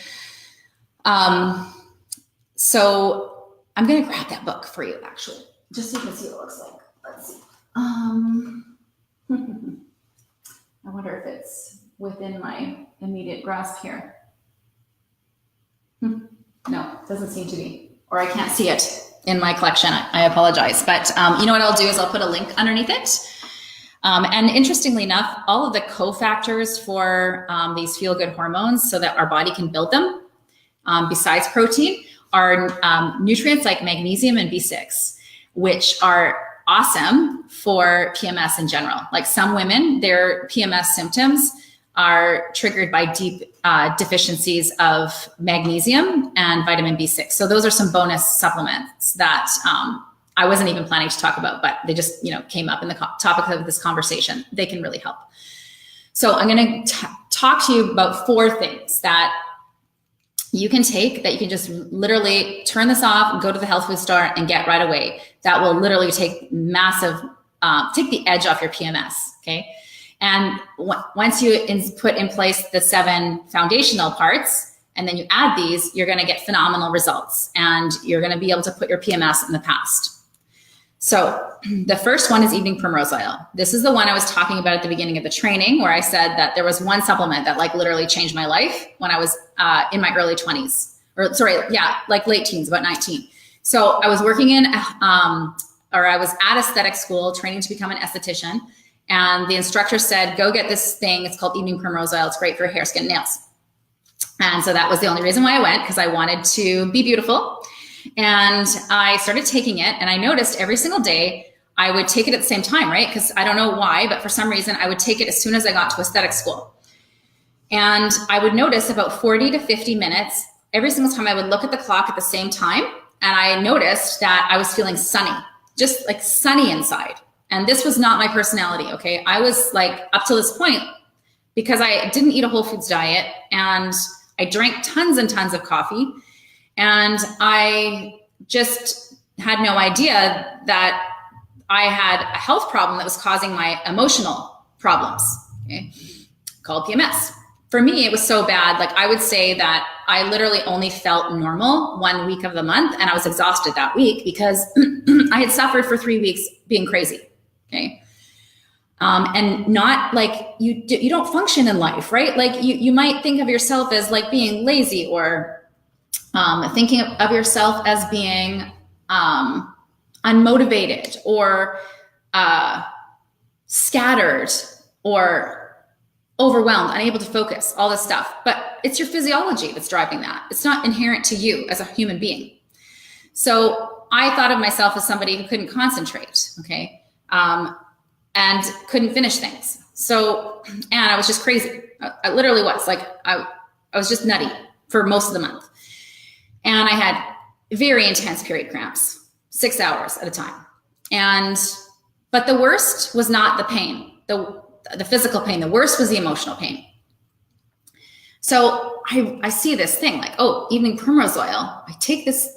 So I'm going to grab that book for you, actually, just so you can see what it looks like. Let's see. I wonder if it's within my immediate grasp here. No, it doesn't seem to be, or I can't see it in my collection. I apologize. But you know what I'll do is I'll put a link underneath it. And interestingly enough, all of the cofactors for these feel-good hormones so that our body can build them, besides protein, are nutrients like magnesium and B6, which are awesome for PMS in general. Like some women, their PMS symptoms are triggered by deep deficiencies of magnesium and vitamin B6. So those are some bonus supplements that I wasn't even planning to talk about, but they just, you know, came up in the topic of this conversation. They can really help. So I'm going to talk to you about 4 things that you can take, that you can just literally turn this off, go to the health food store and get right away. That will literally take take the edge off your PMS. Okay. And once you put in place the 7 foundational parts, and then you add these, you're going to get phenomenal results, and you're going to be able to put your PMS in the past. So the first one is evening primrose oil. This is the one I was talking about at the beginning of the training, where I said that there was one supplement that like literally changed my life when I was in my early 20s, or sorry, yeah, like late teens, about 19. So I was working in, or I was at aesthetic school training to become an esthetician. And the instructor said, go get this thing. It's called evening primrose oil. It's great for hair, skin, nails. And so that was the only reason why I went, because I wanted to be beautiful. And I started taking it, and I noticed every single day I would take it at the same time, right? Because I don't know why, but for some reason I would take it as soon as I got to aesthetic school. And I would notice about 40 to 50 minutes, every single time I would look at the clock at the same time, and I noticed that I was feeling sunny, just like sunny inside. And this was not my personality, okay? I was like, up to this point, because I didn't eat a whole foods diet, and I drank tons and tons of coffee, and I just had no idea that I had a health problem that was causing my emotional problems, okay, called PMS. For me, it was so bad. Like I would say that I literally only felt normal 1 week of the month, and I was exhausted that week because I had suffered for 3 weeks being crazy, okay? And not like you don't function in life, right? Like you might think of yourself as like being lazy, or thinking of yourself as being unmotivated, or scattered, or overwhelmed, unable to focus, all this stuff. But it's your physiology that's driving that. It's not inherent to you as a human being. So I thought of myself as somebody who couldn't concentrate, okay? And couldn't finish things. So, and I was just crazy. I literally was like, I was just nutty for most of the month. And I had very intense period cramps, 6 hours at a time. But the worst was not the pain, the physical pain. The worst was the emotional pain. So I see this thing like, oh, evening primrose oil. I take this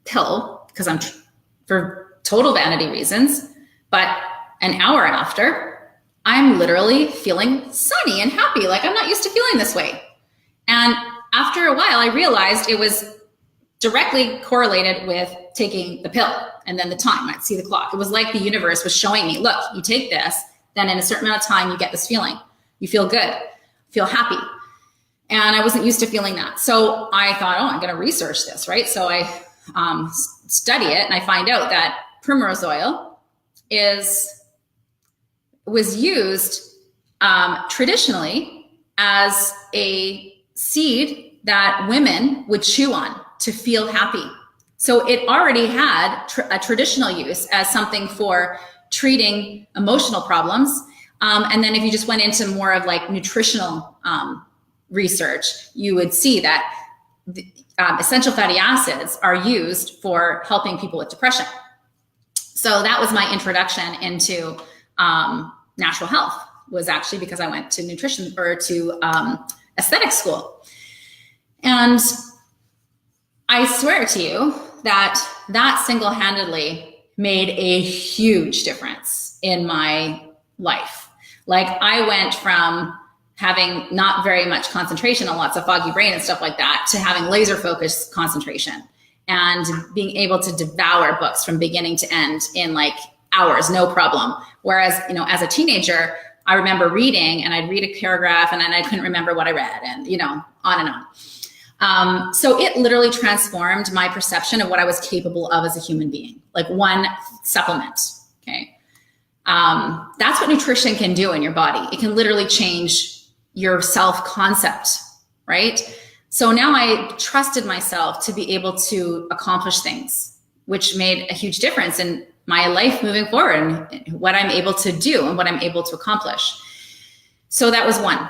pill because I'm for total vanity reasons, but an hour after, I'm literally feeling sunny and happy. Like I'm not used to feeling this way. And after a while, I realized it was directly correlated with taking the pill, and then the time. I'd see the clock. It was like the universe was showing me, look, you take this, then in a certain amount of time, you get this feeling. You feel good, feel happy. And I wasn't used to feeling that. So I thought, I'm going to research this, right? So I study it, and I find out that primrose oil was used traditionally as a seed that women would chew on to feel happy. So it already had a traditional use as something for treating emotional problems. And then if you just went into more of like nutritional research, you would see that essential fatty acids are used for helping people with depression. So that was my introduction into natural health, was actually because I went to nutrition or to aesthetic school. And I swear to you that single-handedly made a huge difference in my life. Like, I went from having not very much concentration and lots of foggy brain and stuff like that to having laser focused concentration and being able to devour books from beginning to end in like hours, no problem. Whereas, as a teenager, I remember reading, and I'd read a paragraph and then I couldn't remember what I read, and on and on. So it literally transformed my perception of what I was capable of as a human being, like one supplement. Okay. That's what nutrition can do in your body. It can literally change your self-concept, right? So now I trusted myself to be able to accomplish things, which made a huge difference in my life moving forward and what I'm able to do and what I'm able to accomplish. So that was one.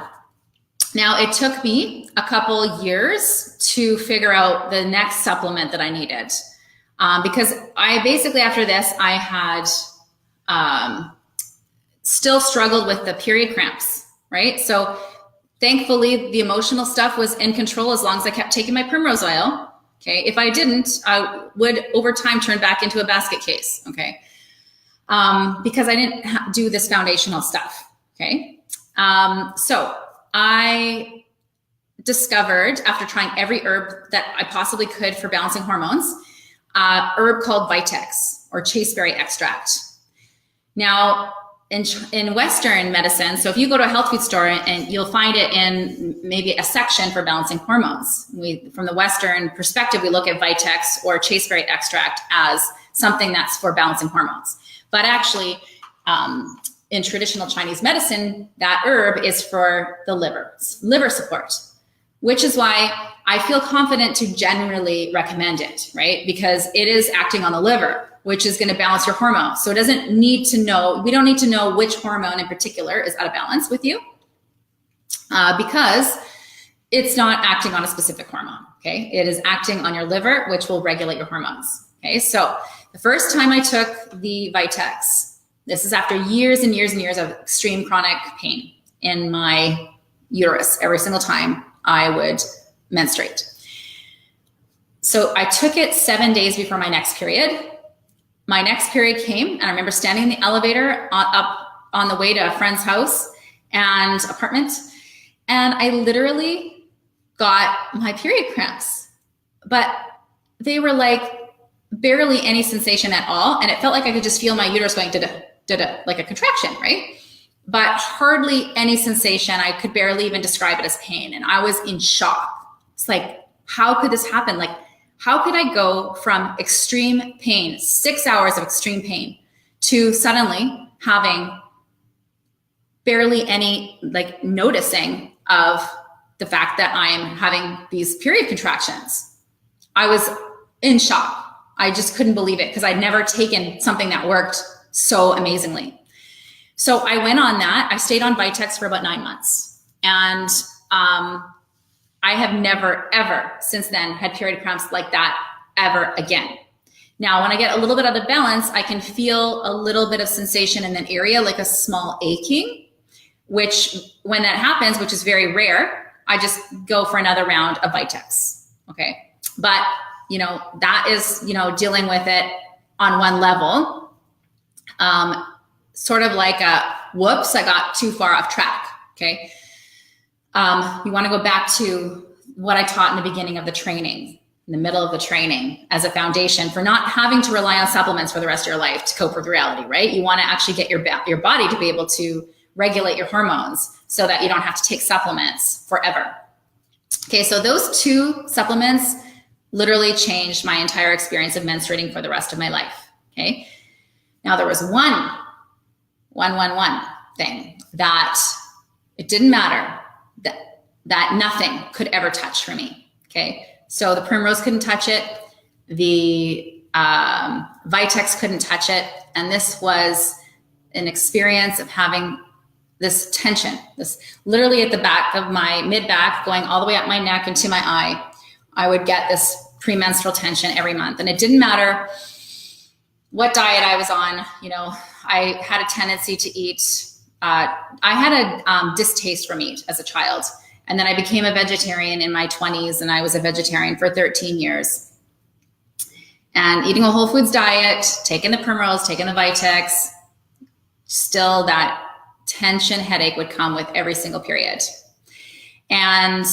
Now, it took me a couple years to figure out the next supplement that I needed. Because I basically, after this, I had still struggled with the period cramps, right? So thankfully, the emotional stuff was in control as long as I kept taking my primrose oil. Okay. If I didn't, I would over time turn back into a basket case. Okay. Because I didn't do this foundational stuff. Okay. So I discovered, after trying every herb that I possibly could for balancing hormones, herb called Vitex, or chasteberry extract. Now, in Western medicine, so if you go to a health food store, and you'll find it in maybe a section for balancing hormones. From the Western perspective, we look at Vitex or chasteberry extract as something that's for balancing hormones. But actually, in traditional Chinese medicine, that herb is for the liver support, which is why I feel confident to generally recommend it, right? Because it is acting on the liver, which is going to balance your hormones. So we don't need to know which hormone in particular is out of balance with you, because it's not acting on a specific hormone. Okay. It is acting on your liver, which will regulate your hormones. Okay. So the first time I took the Vitex, this is after years and years and years of extreme chronic pain in my uterus every single time I would menstruate. So I took it 7 days before my next period. My next period came, and I remember standing in the elevator up on the way to a friend's house and apartment, and I literally got my period cramps, but they were like barely any sensation at all, and it felt like I could just feel my uterus going da-da, like a contraction, right? But hardly any sensation. I could barely even describe it as pain, and I was in shock. It's like, how could this happen? Like, how could I go from extreme pain, 6 hours of extreme pain, to suddenly having barely any like noticing of the fact that I'm having these period contractions? I was in shock. I just couldn't believe it, because I'd never taken something that worked so amazingly. So I went on that. I stayed on Vitex for about 9 months. And I have never, ever since then had period cramps like that ever again. Now, when I get a little bit out of balance, I can feel a little bit of sensation in that area, like a small aching, which when that happens, which is very rare, I just go for another round of Vitex. Okay. But, that is, dealing with it on one level, sort of like a whoops, I got too far off track. Okay. You want to go back to what I taught in the beginning of the training, in the middle of the training, as a foundation for not having to rely on supplements for the rest of your life to cope with reality, right? You want to actually get your body to be able to regulate your hormones so that you don't have to take supplements forever. Okay, so those 2 supplements literally changed my entire experience of menstruating for the rest of my life. Okay. Now there was one thing that it didn't matter, that nothing could ever touch for me. Okay. So the primrose couldn't touch it. The Vitex couldn't touch it. And this was an experience of having this tension, this literally at the back of my mid back, going all the way up my neck into my eye. I would get this premenstrual tension every month. And it didn't matter what diet I was on. You know, I had a tendency to eat, I had a distaste for meat as a child. And then I became a vegetarian in my 20s, and I was a vegetarian for 13 years. And eating a whole foods diet, taking the primrose, taking the Vitex, still that tension headache would come with every single period. And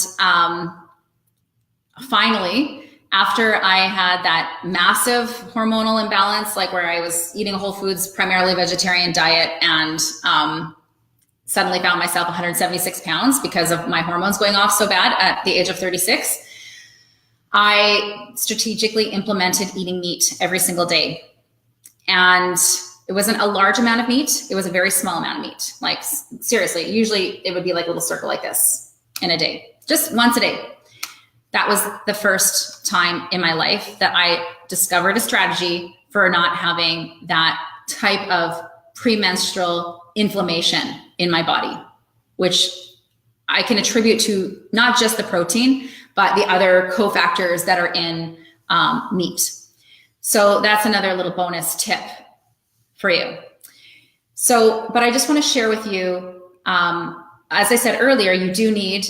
finally, after I had that massive hormonal imbalance, like where I was eating a whole foods, primarily vegetarian diet, and suddenly found myself 176 pounds because of my hormones going off so bad at the age of 36, I strategically implemented eating meat every single day. And it wasn't a large amount of meat. It was a very small amount of meat. Like seriously, usually it would be like a little circle like this in a day, just once a day. That was the first time in my life that I discovered a strategy for not having that type of premenstrual inflammation in my body, which I can attribute to not just the protein, but the other cofactors that are in meat. So that's another little bonus tip for you. So, but I just want to share with you, as I said earlier, you do need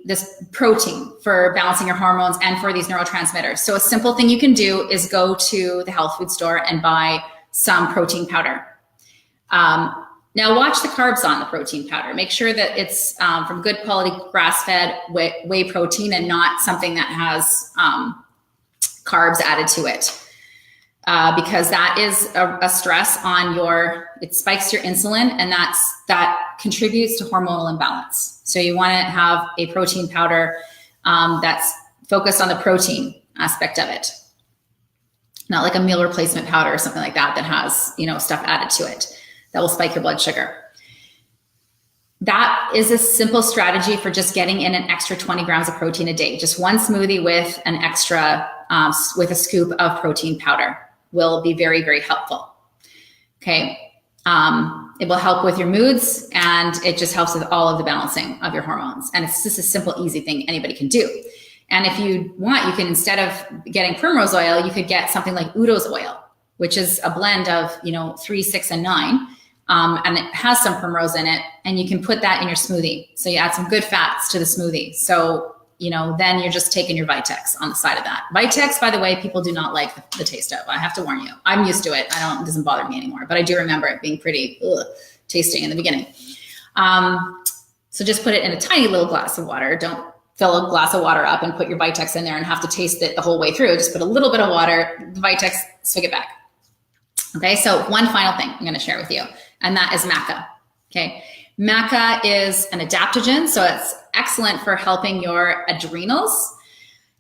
this protein for balancing your hormones and for these neurotransmitters. So a simple thing you can do is go to the health food store and buy some protein powder. Now watch the carbs on the protein powder. Make sure that it's from good quality grass-fed whey protein and not something that has carbs added to it. Because that is a stress on it spikes your insulin, and that contributes to hormonal imbalance. So you want to have a protein powder that's focused on the protein aspect of it. Not like a meal replacement powder or something like that that has, stuff added to it that will spike your blood sugar. That is a simple strategy for just getting in an extra 20 grams of protein a day. Just one smoothie with an extra, with a scoop of protein powder will be very, very helpful. Okay. It will help with your moods, and it just helps with all of the balancing of your hormones. And it's just a simple, easy thing anybody can do. And if you want, you can, instead of getting primrose oil, you could get something like Udo's oil, which is a blend of, 3, 6, and 9. And it has some primrose in it, and you can put that in your smoothie. So you add some good fats to the smoothie. So, then you're just taking your Vitex on the side of that. Vitex, by the way, people do not like the taste of. I have to warn you. I'm used to it. It doesn't bother me anymore, but I do remember it being pretty tasting in the beginning. So just put it in a tiny little glass of water. Don't fill a glass of water up and put your Vitex in there and have to taste it the whole way through. Just put a little bit of water, the Vitex, swig it back. Okay, so one final thing I'm going to share with you, and that is maca. Okay, maca is an adaptogen, so it's excellent for helping your adrenals.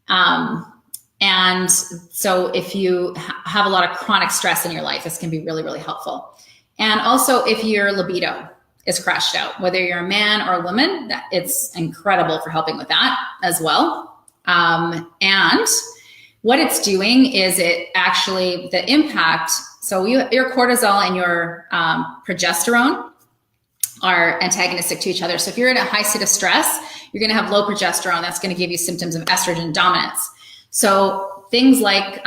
And so if you have a lot of chronic stress in your life, this can be really, really helpful. And also if your libido is crashed out, whether you're a man or a woman, it's incredible for helping with that as well. And what it's doing is it actually, the impact, so your cortisol and your progesterone are antagonistic to each other. So if you're in a high state of stress, you're going to have low progesterone. That's going to give you symptoms of estrogen dominance. So things like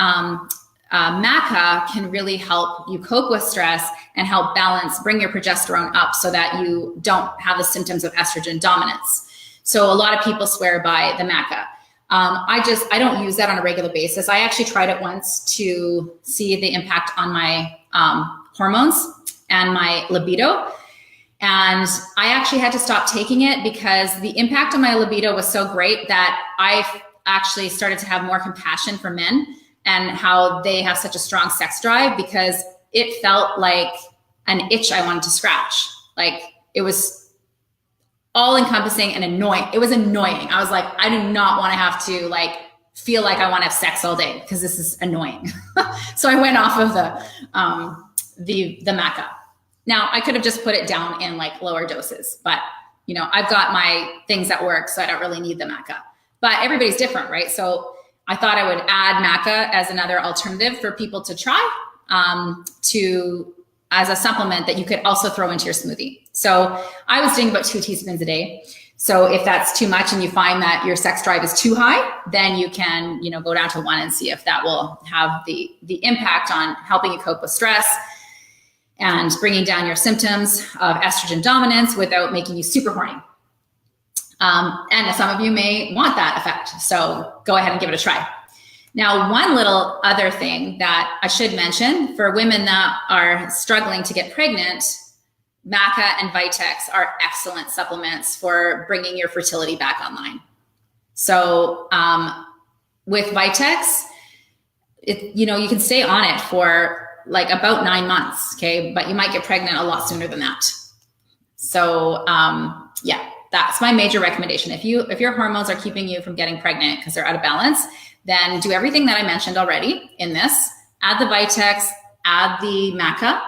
maca can really help you cope with stress and help bring your progesterone up so that you don't have the symptoms of estrogen dominance. So a lot of people swear by the maca. I don't use that on a regular basis. I actually tried it once to see the impact on my hormones and my libido. And I actually had to stop taking it because the impact on my libido was so great that I actually started to have more compassion for men and how they have such a strong sex drive, because it felt like an itch I wanted to scratch. Like it was all encompassing and annoying. It was annoying. I was like, I do not want to have to like feel like I want to have sex all day because this is annoying. So I went off of the maca. Now I could have just put it down in like lower doses, but you know, I've got my things that work, so I don't really need the maca. But everybody's different, right? So I thought I would add maca as another alternative for people to try as a supplement that you could also throw into your smoothie. So I was doing about 2 teaspoons a day. So if that's too much and you find that your sex drive is too high, then you can, you know, go down to 1 and see if that will have the impact on helping you cope with stress and bringing down your symptoms of estrogen dominance without making you super horny. And some of you may want that effect. So go ahead and give it a try. Now, one little other thing that I should mention for women that are struggling to get pregnant, maca and Vitex are excellent supplements for bringing your fertility back online. So with Vitex, you know, you can stay on it for like about 9 months, okay? But you might get pregnant a lot sooner than that. So yeah, that's my major recommendation. If your hormones are keeping you from getting pregnant because they're out of balance, then do everything that I mentioned already in this. Add the Vitex, add the maca,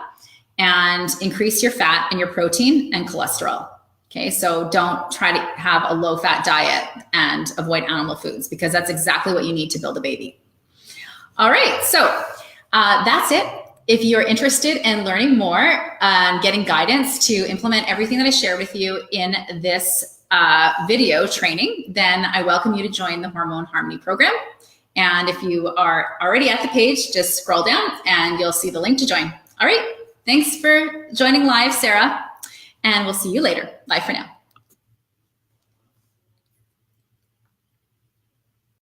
and increase your fat and your protein and cholesterol. Okay, so don't try to have a low-fat diet and avoid animal foods because that's exactly what you need to build a baby. All right, so that's it. If you're interested in learning more and getting guidance to implement everything that I shared with you in this video training, then I welcome you to join the Hormone Harmony program. And if you are already at the page, just scroll down and you'll see the link to join. All right, thanks for joining live, Sarah, and we'll see you later. Bye for now.